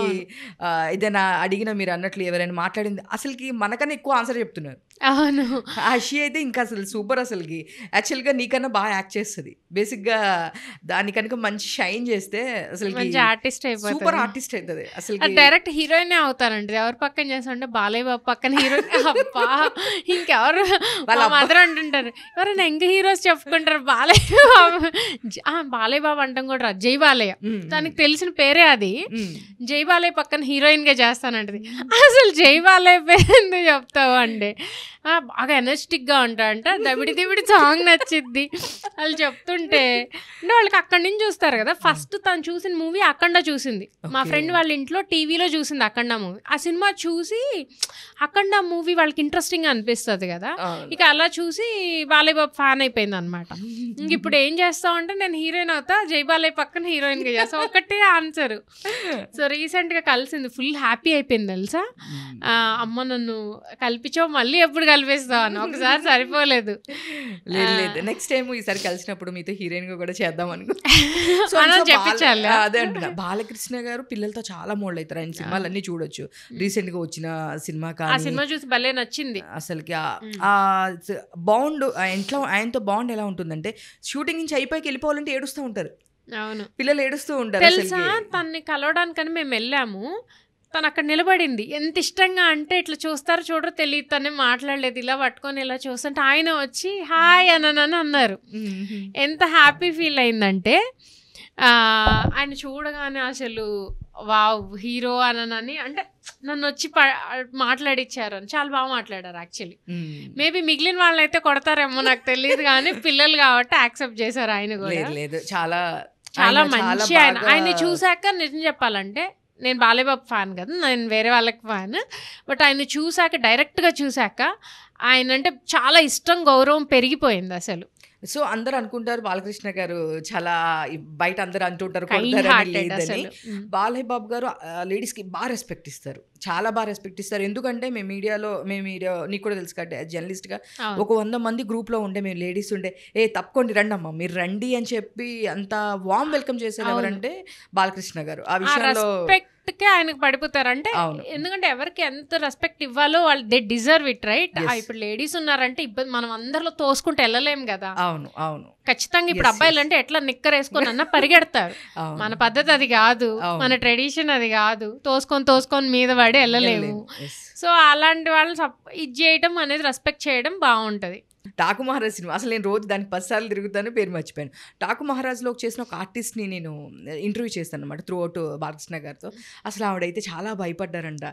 ఏదైనా అడిగినా మీరు అన్నట్లు ఎవరైనా మాట్లాడింది అసలుకి మనకన్నా ఎక్కువ ఆన్సర్ చెప్తున్నారు. అవును, ఆషి అయితే ఇంకా అసలు సూపర్. అసలుకి యాక్చువల్గా నీకన్నా బాగా యాక్ట్ చేస్తుంది. బేసిక్గా దాని కనుక మంచి షైన్ చేస్తే అసలు ఆర్టిస్ట్ అయిపోతుంది, సూపర్ ఆర్టిస్ట్ అవుతుంది. అసలు డైరెక్ట్ హీరోయిన్ అవుతారండి. ఎవరు పక్కన చేస్తుంటే బాలయ్య బాబు పక్కన హీరోయిన్. అబ్బా ఇంకెవరు వాళ్ళ మదర్ అంటుంటారు, ఎవరైనా యంగ్ హీరోస్ చెప్పుకుంటారు బాలయ్య బాబు. బాలయ్య బాబు అంటాం కూడా జై బాలయ్య, దానికి తెలిసిన పేరే అది. జై బాలయ్య పక్కన హీరోయిన్ గా చేస్తానంటది. అసలు జై బాలయ్య పేరు ఎందుకు చెప్తావు అంటే బాగా ఎనర్జెటిక్గా ఉంటాడంట, దబిడి దిబిడి సాంగ్ నచ్చిద్ది వాళ్ళు చెప్తుంటే. అంటే వాళ్ళకి అక్కడి నుంచి చూస్తారు కదా. ఫస్ట్ తను చూసిన మూవీ అఖండ చూసింది. మా ఫ్రెండ్ వాళ్ళ ఇంట్లో టీవీలో చూసింది అఖండ మూవీ. ఆ సినిమా చూసి అఖండ మూవీ వాళ్ళకి ఇంట్రెస్టింగ్ అనిపిస్తుంది కదా, ఇక అలా చూసి బాలయ్య బాబు ఫ్యాన్ అయిపోయింది అనమాట. ఇంక ఇప్పుడు ఏం చేస్తావు అంటే నేను హీరోయిన్ అవుతా, జై బాలయ్య పక్కన హీరోయిన్గా చేస్తా, ఒకటే ఆన్సర్. సో రీసెంట్గా కలిసింది, ఫుల్ హ్యాపీ అయిపోయింది తెలుసా. అమ్మ నన్ను కల్పించావు, మళ్ళీ ఎప్పుడు కలిపేస్తావు అని. ఒకసారి సరిపోలేదు. లేదు నెక్స్ట్ టైం ఈసారి కలిసినప్పుడు మీతో హీరోయిన్ గా కూడా చేద్దాం అనుకో. చెప్పించాలి. అదే అంటున్నా, బాలకృష్ణ గారు పిల్లలతో చాలా మోల్డ్ అవుతారు. ఆయన సినిమాలు అన్ని చూడొచ్చు. రీసెంట్ గా వచ్చిన సినిమా ఆ సినిమా చూసి భలే నచ్చింది అసలుకి. బాండ్ ఆయనతో బాండ్ ఎలా ఉంటుందంటే, షూటింగ్ నుంచి అయిపోయి వెళ్ళిపోవాలంటే ఏడుస్తూ ఉంటారు. అవును, పిల్లలు ఏడుస్తూ ఉంటారు. తెలుసా తన్ని కలవడానికని మేము వెళ్ళాము, తను అక్కడ నిలబడింది. ఎంత ఇష్టంగా అంటే ఇట్లా చూస్తారో చూడరో తెలియదు, తనే మాట్లాడలేదు, ఇలా పట్టుకొని ఇలా చూస్తుంటే ఆయన వచ్చి హాయ్ అని అన్నారు. ఎంత హ్యాపీ ఫీల్ అయిందంటే ఆయన చూడగానే అసలు వావ్ హీరో అని అంటే నన్ను వచ్చి మాట్లాడిచ్చారు అని. చాలా బాగా మాట్లాడారు యాక్చువల్లీ. మేబీ మిగిలిన వాళ్ళు అయితే కొడతారేమో నాకు తెలియదు, కానీ పిల్లలు కాబట్టి యాక్సెప్ట్ చేశారు ఆయన కూడా. లేదు చాలా చాలా మంచి. ఆయన చూసాక నిజం చెప్పాలంటే, నేను బాలయ్య బాబు ఫ్యాన్ కదా, నేను వేరే వాళ్ళకి ఫ్యాన్, బట్ ఆయన చూసాక డైరెక్ట్గా చూసాక ఆయన అంటే చాలా ఇష్టం, గౌరవం పెరిగిపోయింది అసలు. సో అందరు అనుకుంటారు బాలకృష్ణ గారు చాలా బయట అందరు అంటుంటారు లేదని. బాలయ్య బాబు గారు లేడీస్కి బాగా రెస్పెక్ట్ ఇస్తారు, చాలా బాగా రెస్పెక్ట్ ఇస్తారు. ఎందుకంటే మేము మీడియా నీకు కూడా తెలుసు కాబట్టి జర్నలిస్ట్గా ఒక 100 మంది గ్రూప్లో ఉండే మేము లేడీస్ ఉండే, తప్పకుండా రండి అమ్మా మీరు రండి అని చెప్పి అంత వామ్ వెల్కమ్ చేసేది ఎవరంటే బాలకృష్ణ గారు. ఆ విషయంలో ఆయనకు పడిపోతారు. అంటే ఎందుకంటే ఎవరికి ఎంత రెస్పెక్ట్ ఇవ్వాలో వాళ్ళు దే డిజర్వ్ ఇట్, రైట్? ఇప్పుడు లేడీస్ ఉన్నారంటే ఇబ్బంది, మనం అందరిలో తోసుకుంటూ వెళ్ళలేం కదా. అవును అవును, ఖచ్చితంగా ఇప్పుడు అబ్బాయిలు అంటే ఎట్లా నిక్కర్ వేసుకొని అన్నా పరిగెడతారు. మన పద్ధతి అది కాదు, మన ట్రెడిషన్ అది కాదు. తోసుకొని మీద పడి వెళ్ళలేము. సో అలాంటి వాళ్ళని ఇది చేయడం అనేది, రెస్పెక్ట్ చేయడం బాగుంటది. టాకు మహారాజ్ సినిమా అసలు నేను రోజు దానికి 10 సార్లు తిరుగుతాను, పేరు మర్చిపోయాను. టాకు మహారాజ్లో చేసిన ఒక ఆర్టిస్ట్ని నేను ఇంటర్వ్యూ చేస్తాను అనమాట త్రూ అవుట్ బాలకృష్ణ గారితో. అసలు ఆవిడైతే చాలా భయపడ్డారంట,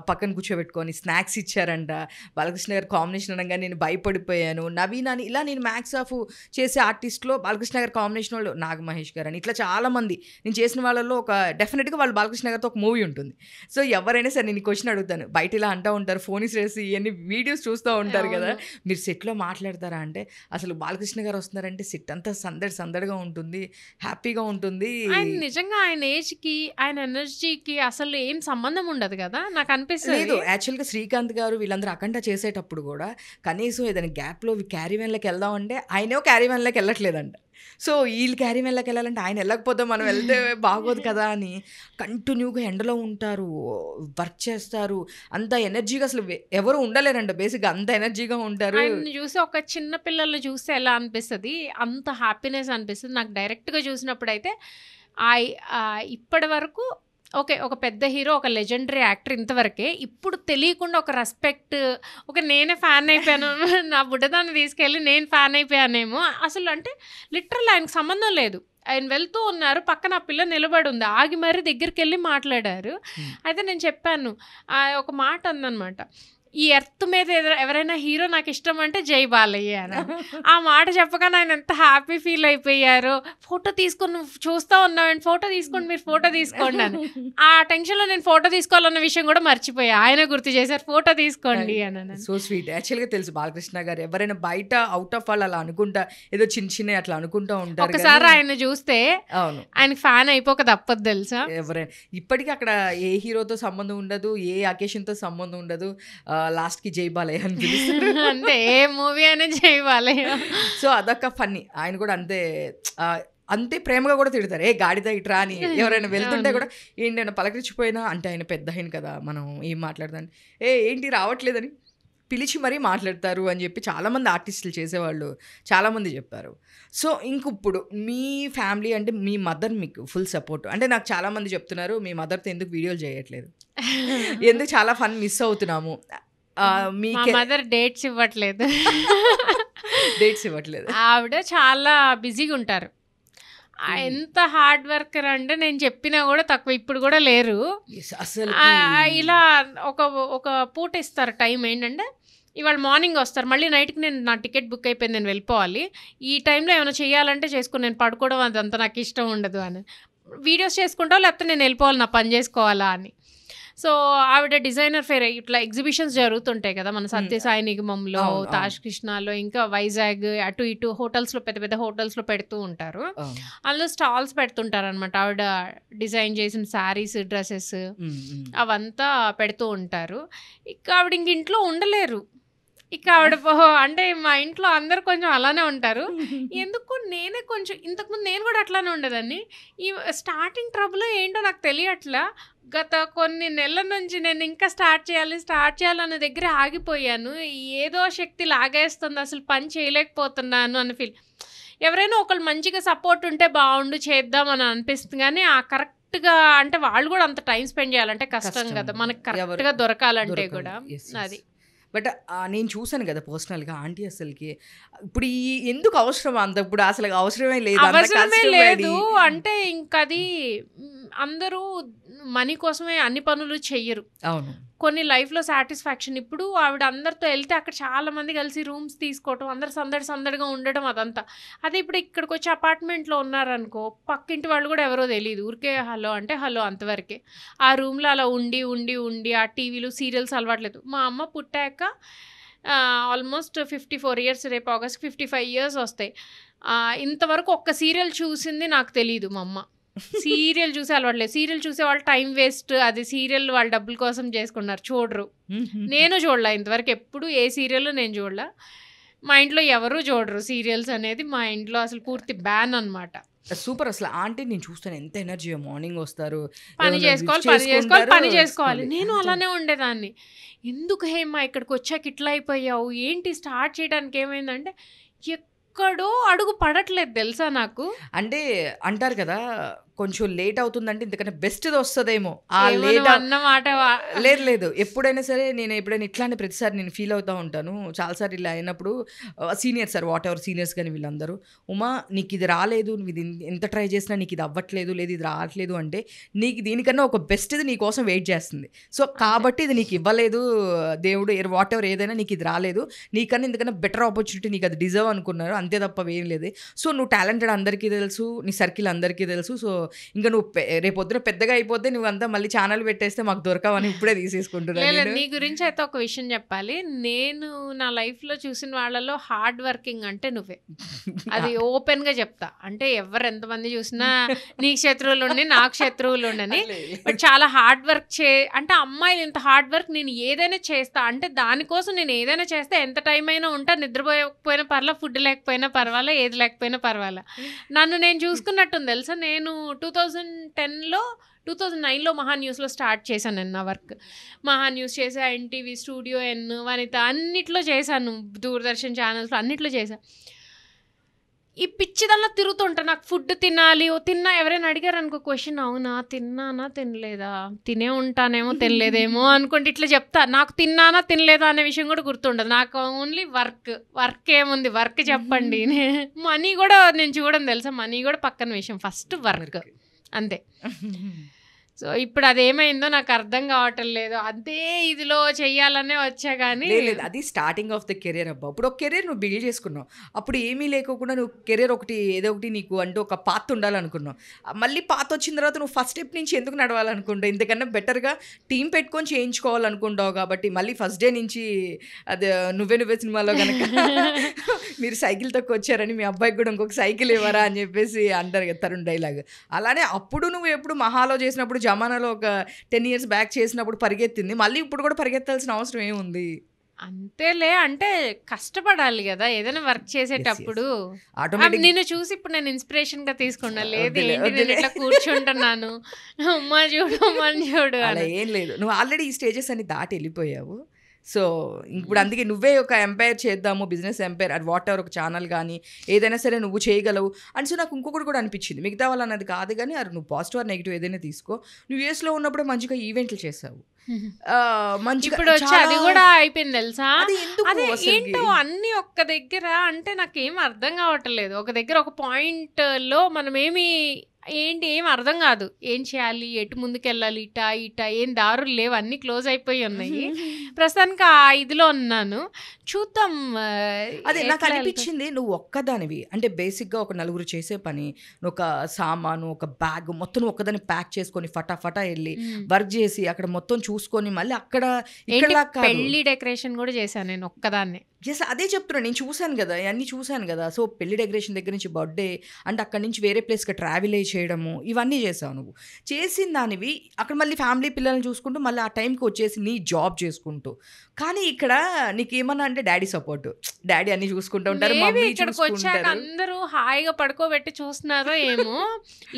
పక్కన కూర్చోబెట్టుకొని స్నాక్స్ ఇచ్చారంట. బాలకృష్ణ గారు కాంబినేషన్ అనగా నేను భయపడిపోయాను. నవీన్ అని ఇలా నేను మ్యాక్స్ ఆఫ్ చేసే ఆర్టిస్ట్లో బాలకృష్ణ గారి కాంబినేషన్ వాళ్ళు నాగ మహేష్ గారు అని ఇట్లా చాలామంది నేను చేసిన వాళ్ళలో ఒక డెఫినెట్గా వాళ్ళు బాలకృష్ణ గారితో ఒక మూవీ ఉంటుంది. సో ఎవరైనా సరే నేను క్వశ్చన్ అడుగుతాను, బయట ఇలా అంటూ ఉంటారు, ఫోన్ వేసి ఇవన్నీ వీడియోస్ చూస్తూ ఉంటారు కదా, మీరు సెట్లో మాట్లాడతారా అంటే అసలు బాలకృష్ణ గారు వస్తున్నారంటే సెట్ అంతా సందడిగా ఉంటుంది, హ్యాపీగా ఉంటుంది. నిజంగా ఆయన ఏజ్కి ఆయన ఎనర్జీకి అసలు ఏం సంబంధం ఉండదు కదా నాకు అనిపిస్తుంది. లేదు, యాక్చువల్గా శ్రీకాంత్ గారు వీళ్ళందరూ అఖండ చేసేటప్పుడు కూడా కనీసం ఏదైనా గ్యాప్లో క్యారీవెన్లోకి వెళ్దామంటే ఆయనే క్యారీవెన్లోకి వెళ్ళట్లేదంట. సో వీళ్ళు క్యారీవెన్లోకి వెళ్ళాలంటే ఆయన వెళ్ళకపోతే మనం వెళ్తే బాగోదు కదా అని కంటిన్యూగా ఎండలో ఉంటారు, వర్క్ చేస్తారు, అంత ఎనర్జీగా అసలు ఎవరు ఉండలేరంట బేసిక్గా, అంత ఎనర్జీగా ఉంటారు. ఆయన చూసి ఒక చిన్న పిల్లలు చూస్తే ఎలా అనిపిస్తుంది, అంత హ్యాపీనెస్ అనిపిస్తుంది నాకు డైరెక్ట్గా చూసినప్పుడు. అయితే ఇప్పటి వరకు ఓకే, ఒక పెద్ద హీరో, ఒక లెజెండరీ యాక్టర్ ఇంతవరకే. ఇప్పుడు తెలియకుండా ఒక రెస్పెక్ట్, నేనే ఫ్యాన్ అయిపోయాను, నా బుడ్డదాన్ని తీసుకెళ్ళి నేను ఫ్యాన్ అయిపోయానేమో అసలు. అంటే లిటరల్ ఆయనకు సంబంధం లేదు, ఆయన వెళ్తూ ఉన్నారు, పక్కన ఆ పిల్ల నిలబడి ఉంది, ఆగి మరీ దగ్గరికి వెళ్ళి మాట్లాడారు. అయితే నేను చెప్పాను, ఒక మాట అందనమాట, ఈ ఎర్త్ మీద ఎవరైనా హీరో నాకు ఇష్టం అంటే జై బాలయ్య అని. ఆ మాట చెప్పగానే ఆయన ఎంత హ్యాపీ ఫీల్ అయిపోయారో. ఫోటో తీసుకొని చూస్తూ ఉన్నామండి, ఫోటో తీసుకోండి, మీరు ఫోటో తీసుకోండి అని. ఆ టెన్షన్లో నేను ఫోటో తీసుకోవాలన్న విషయం కూడా మర్చిపోయా, ఆయన గుర్తు చేశారు ఫోటో తీసుకోండి అని. So sweet. యాక్చువల్గా తెలుసు బాలకృష్ణ గారు ఎవరైనా బయట అవుట్ ఆఫ్ వాళ్ళు అలా అనుకుంటా, ఏదో చిన్న అట్లా అనుకుంటూ ఉంటారు. ఒకసారి ఆయన చూస్తే అవును, ఆయనకి ఫ్యాన్ అయిపోక తప్పదు తెలుసా. ఎవరైనా ఇప్పటికీ అక్కడ ఏ హీరోతో సంబంధం ఉండదు, ఏ అకేషన్తో సంబంధం ఉండదు, లాస్ట్కి జై బాలయ్య అని పిలుస్తారు అంటే ఏ మూవీ అయినా జై బాలయ్య. సో అదొక ఫన్నీ. ఆయన కూడా అంతే ప్రేమగా కూడా తిడతారు, గాడిద ఇట్రా అని. ఎవరైనా వెళ్తుంటే కూడా ఏంటైనా పలకరించిపోయినా, అంటే ఆయన పెద్ద ఆయన కదా, మనం ఏం మాట్లాడదాం, ఏంటి రావట్లేదని పిలిచి మరీ మాట్లాడతారు అని చెప్పి చాలామంది ఆర్టిస్టులు చేసేవాళ్ళు చాలామంది చెప్పారు. సో ఇంకిప్పుడు మీ ఫ్యామిలీ అంటే మీ మదర్ మీకు ఫుల్ సపోర్ట్. అంటే నాకు చాలామంది చెప్తున్నారు మీ మదర్తో ఎందుకు వీడియోలు చేయట్లేదు, ఎందుకు చాలా ఫన్ మిస్ అవుతున్నాము. మీ మదర్ డేట్స్ ఇవ్వట్లేదు ఆవిడ చాలా బిజీగా ఉంటారు. ఎంత హార్డ్ వర్కర్ అంటే నేను చెప్పినా కూడా తక్కువ. ఇప్పుడు కూడా లేరు అసలు. ఇలా ఒక పూట ఇస్తారు టైం, ఏంటంటే ఇవాళ మార్నింగ్ వస్తారు, మళ్ళీ నైట్కి నేను నా టికెట్ బుక్ అయిపోయింది, నేను వెళ్ళిపోవాలి, ఈ టైంలో ఏమైనా చేయాలంటే చేసుకుని, నేను పడుకోవడం అదంతా నాకు ఇష్టం ఉండదు అని. వీడియోస్ చేసుకుంటా లేకపోతే నేను వెళ్ళిపోవాలి, నా పని చేసుకోవాలా అని. సో ఆవిడ డిజైనర్ ఫేర్ ఇట్లా ఎగ్జిబిషన్స్ జరుగుతుంటాయి కదా మన సత్యసాయి నిగమంలో, తాజ్ కృష్ణాలో, ఇంకా వైజాగ్ అటు ఇటు హోటల్స్లో, పెద్ద పెద్ద హోటల్స్లో పెడుతూ ఉంటారు. అందులో స్టాల్స్ పెడుతుంటారు అనమాట. ఆవిడ డిజైన్ చేసిన శారీస్, డ్రెస్సెస్ అవంతా పెడుతూ ఉంటారు. ఇక ఆవిడ ఇంక ఇంట్లో ఉండలేరు. ఇక ఆవిడ అంటే మా ఇంట్లో అందరు కొంచెం అలానే ఉంటారు. ఎందుకు నేనే కొంచెం ఇంతకుముందు నేను కూడా అట్లానే ఉండేదాన్ని. ఈ స్టార్టింగ్ ట్రబుల్ ఏంటో నాకు తెలియట్లా. గత కొన్ని నెలల నుంచి నేను ఇంకా స్టార్ట్ చేయాలన్న దగ్గర ఆగిపోయాను. ఏదో శక్తి లాగేస్తుంది, అసలు పని చేయలేకపోతున్నాను అని ఫీల్. ఎవరైనా ఒకళ్ళు మంచిగా సపోర్ట్ ఉంటే బాగుండు, చేద్దామని అనిపిస్తుంది. కానీ ఆ కరెక్ట్గా అంటే వాళ్ళు కూడా అంత టైం స్పెండ్ చేయాలంటే కష్టం కదా, మనకు కరెక్ట్గా దొరకాలంటే కూడా. అది బట్ నేను చూసాను కదా పర్సనల్గా, ఆంటీ అసలుకి ఇప్పుడు ఎందుకు అవసరం అంత, ఇప్పుడు అసలు అవసరమే లేదు. అంటే ఇంకది అందరూ మనీ కోసమే అన్ని పనులు చెయ్యరు. అవును, కొన్ని లైఫ్లో సాటిస్ఫాక్షన్. ఇప్పుడు ఆవిడ అందరితో వెళ్తే అక్కడ చాలా మంది కలిసి రూమ్స్ తీసుకోవటం, అందరు సందడిగా ఉండడం అదంతా. అదే ఇప్పుడు ఇక్కడికి వచ్చి అపార్ట్మెంట్లో ఉన్నారనుకో, పక్కింటి వాళ్ళు కూడా ఎవరో తెలియదు, ఊరికే హలో అంటే హలో అంతవరకే. ఆ రూమ్లో అలా ఉండి ఆ టీవీలు సీరియల్స్ అలవాట్లేదు. మా అమ్మ పుట్టాక ఆల్మోస్ట్ 54 ఇయర్స్, రేపు ఆగస్ట్ 55 ఇయర్స్ వస్తాయి. ఇంతవరకు ఒక్క సీరియల్ చూసింది నాకు తెలియదు. మా అమ్మ సీరియల్ చూసే అలవాట్లేదు. సీరియల్ చూసే వాళ్ళు టైం వేస్ట్, అది సీరియల్ వాళ్ళ డబ్బుల కోసం చేసుకున్నారు, చూడరు. నేను చూడలా ఇంతవరకు, ఎప్పుడు ఏ సీరియల్ నేను చూడలా. మా ఇంట్లో ఎవరు చూడరు సీరియల్స్ అనేది, మా ఇంట్లో అసలు పూర్తి బ్యాన్ అనమాట. సూపర్. అసలు ఆంటీ నేను చూస్తాను ఎంత ఎనర్జీ, మార్నింగ్ వస్తారు, పని చేసుకోవాలి. నేను అలానే ఉండేదాన్ని. ఎందుకు హేమా ఇక్కడికి వచ్చాక ఇట్లా అయిపోయావు, ఏంటి స్టార్ట్ చేయడానికి ఏమైందంటే ఎక్కడో అడుగు పడట్లేదు తెలుసా నాకు. అంటే అంటారు కదా కొంచెం లేట్ అవుతుందంటే ఇంతకన్నా బెస్ట్ది వస్తుందేమో ఆ ఏమో లేట్ నువ్వు అన్నమాట లేదు ఎప్పుడైనా సరే నేను ఎప్పుడైనా ఇట్లానే ప్రతిసారి నేను ఫీల్ అవుతూ ఉంటాను చాలాసార్లు ఇలా అయినప్పుడు seniors sir what ever seniors కానీ వీళ్ళందరూ ఉమా నీకు ఇది రాలేదు నువ్వు ఇది ఎంత ట్రై చేసినా నీకు ఇది అవ్వట్లేదు లేదు ఇది రావట్లేదు అంటే నీకు దీనికన్నా ఒక బెస్ట్ది నీ కోసం వెయిట్ చేస్తుంది సో కాబట్టి ఇది నీకు ఇవ్వలేదు దేవుడు వాట్ ఎవర్ ఏదైనా నీకు ఇది రాలేదు నీకన్నా ఇంతకన్నా బెటర్ ఆపర్చునిటీ నీకు అది డిజర్వ్ అనుకున్నారు అంతే తప్ప ఏం లేదు సో నువ్వు టాలెంటెడ్ అందరికీ తెలుసు నీ సర్కిల్ అందరికీ తెలుసు సో ఇంకా నువ్వు రేపొద్దున పెద్దగా అయిపోతే నువ్వు అంతా మళ్ళీ ఛానల్ పెట్టేస్తే మాకు దొరకవని ఇప్పుడే తీసేసుకుంటున్నాను నీ గురించి అయితే ఒక విషయం చెప్పాలి నేను నా లైఫ్లో చూసిన వాళ్ళలో హార్డ్ వర్కింగ్ అంటే నువ్వే అది ఓపెన్గా చెప్తా అంటే ఎవరు ఎంతమంది చూసినా నీకు శత్రువులు ఉండి నాకు శత్రువులు ఉండని బట్ చాలా హార్డ్ వర్క్ అంటే అమ్మాయిలు ఇంత హార్డ్ వర్క్ నేను ఏదైనా చేస్తా అంటే దానికోసం నేను ఏదైనా చేస్తే ఎంత టైం అయినా ఉంటా నిద్రపోయకపోయినా పర్వాలేదు ఫుడ్ లేకపోయినా పర్వాలేదు ఏది లేకపోయినా పర్వాలేదు నన్ను నేను చూసుకున్నట్టుంది తెలుసా నేను 2009లో మహా న్యూస్లో స్టార్ట్ చేశాను నేను నా వర్క్ మహా న్యూస్ చేసా ఎన్టీవీ స్టూడియో ఎన్ వనిత అన్నిట్లో చేశాను దూరదర్శన్ ఛానల్స్లో అన్నిట్లో చేశాను ఈ పిచ్చిదల్లా తిరుగుతుంటా నాకు ఫుడ్ తినాలి తిన్నా ఎవరైనా అడిగారు అనుకో క్వశ్చన్ అవునా తిన్నానా తినలేదా తినే ఉంటానేమో తినలేదేమో అనుకుంటే ఇట్లా చెప్తా నాకు తిన్నానా తినలేదా అనే విషయం కూడా గుర్తుండదు నాకు ఓన్లీ వర్క్ ఏముంది వర్క్ చెప్పండి మనీ కూడా నేను చూడడం తెలుసా మనీ కూడా పక్కన విషయం ఫస్ట్ వర్క్ అంతే సో ఇప్పుడు అదేమైందో నాకు అర్థం కావటం లేదు అదే ఇదిలో చెయ్యాలనే వచ్చా కానీ లేదు అది స్టార్టింగ్ ఆఫ్ ద కెరీర్ అబ్బా ఇప్పుడు ఒక కెరీర్ నువ్వు బిల్డ్ చేసుకున్నావు అప్పుడు ఏమీ లేకోకుండా నువ్వు కెరీర్ ఒకటి ఏదో ఒకటి నీకు అంటే ఒక పాత్ ఉండాలనుకున్నావు మళ్ళీ పాత్ వచ్చిన తర్వాత నువ్వు ఫస్ట్ స్టెప్ నుంచి ఎందుకు నడవాలనుకుంటావు ఇంతకన్నా బెటర్గా టీం పెట్టుకొని చేయించుకోవాలనుకుంటావు కాబట్టి మళ్ళీ ఫస్ట్ డే నుంచి అది నువ్వే సినిమాలో కనుక మీరు సైకిల్ తక్కువ వచ్చారని మీ అబ్బాయికి కూడా ఇంకొక సైకిల్ ఇవ్వరా అని చెప్పేసి అంటారు కదా తరుణ్ డైలాగ్ అలానే అప్పుడు నువ్వు ఎప్పుడు మహాలో చేసినప్పుడు జమానాలో ఒక 10 years బ్యాక్ చేసినప్పుడు పరిగెత్తింది మళ్ళీ ఇప్పుడు కూడా పరిగెత్తాల్సిన అవసరం ఏముంది అంతేలే అంటే కష్టపడాలి కదా ఏదైనా వర్క్ చేసేటప్పుడు నిన్ను చూసి ఇప్పుడు నేను ఇన్స్పిరేషన్ గా తీసుకున్నా లేదు ఏంటి నేను ఇట్లా కూర్చుంటున్నాను అమ్మా చూడు అలా ఏం లేదు నువ్వు ఆల్రెడీ ఈ స్టేజెస్ అన్ని దాటి వెళ్ళిపోయావు సో ఇప్పుడు అందుకే నువ్వే ఒక ఎంపైర్ చేద్దాము బిజినెస్ ఎంపైర్ అది వాట్ ఎవర్ ఒక ఛానల్ కానీ ఏదైనా సరే నువ్వు చేయగలవు అని సో నాకు ఇంకొకటి కూడా అనిపించింది మిగతా వాళ్ళు అన్నది కాదు కానీ అది నువ్వు పాజిటివ్ ఆర్ నెగిటివ్ ఏదైనా తీసుకో నువ్వు యూఎస్లో ఉన్నప్పుడు మంచిగా ఈవెంట్లు చేసావు ఇప్పుడు వచ్చి అది కూడా అయిపోయింది తెలుసా అదే ఏంటో అన్ని ఒక్క దగ్గర అంటే నాకేం అర్థం కావట్లేదు ఒక దగ్గర ఒక పాయింట్ లో మనం ఏంటి ఏం అర్థం కాదు ఏం చేయాలి ఎటు ముందుకెళ్ళాలి ఇట ఏం దారులు లేవు అన్నీ క్లోజ్ అయిపోయి ఉన్నాయి ప్రస్తుతానికి ఆ ఇదిలో ఉన్నాను చూద్దాం అదే నాకు అనిపించింది నువ్వు ఒక్కదానివి అంటే బేసిక్గా ఒక నలుగురు చేసే పని ఒక సామాను ఒక బ్యాగ్ మొత్తం నువ్వు ఒక్కదాన్ని ప్యాక్ చేసుకొని ఫటాఫటా వెళ్ళి వర్క్ చేసి అక్కడ మొత్తం చూసుకొని మళ్ళీ అక్కడ పెళ్లి డెకరేషన్ కూడా చేశాను నేను ఒక్కదాన్ని అదే చెప్తున్నాను నేను చూశాను కదా అన్నీ చూశాను కదా సో పెళ్లి డెకరేషన్ దగ్గర నుంచి బర్త్డే అంటే అక్కడి నుంచి వేరే ప్లేస్కి ట్రావెల్ చేయడము ఇవన్నీ చేసావు నువ్వు చేసిన దానివి అక్కడ మళ్ళీ ఫ్యామిలీ పిల్లల్ని చూసుకుంటూ మళ్ళీ ఆ టైంకి వచ్చేసి నీ జాబ్ చేసుకుంటూ కానీ ఇక్కడ నీకేమన్నా అంటే డాడీ సపోర్ట్ డాడీ అన్ని చూసుకుంటూ ఉంటారు ఇక్కడికి వచ్చాక అందరూ హాయిగా పడుకోబెట్టి చూస్తున్నారో ఏమో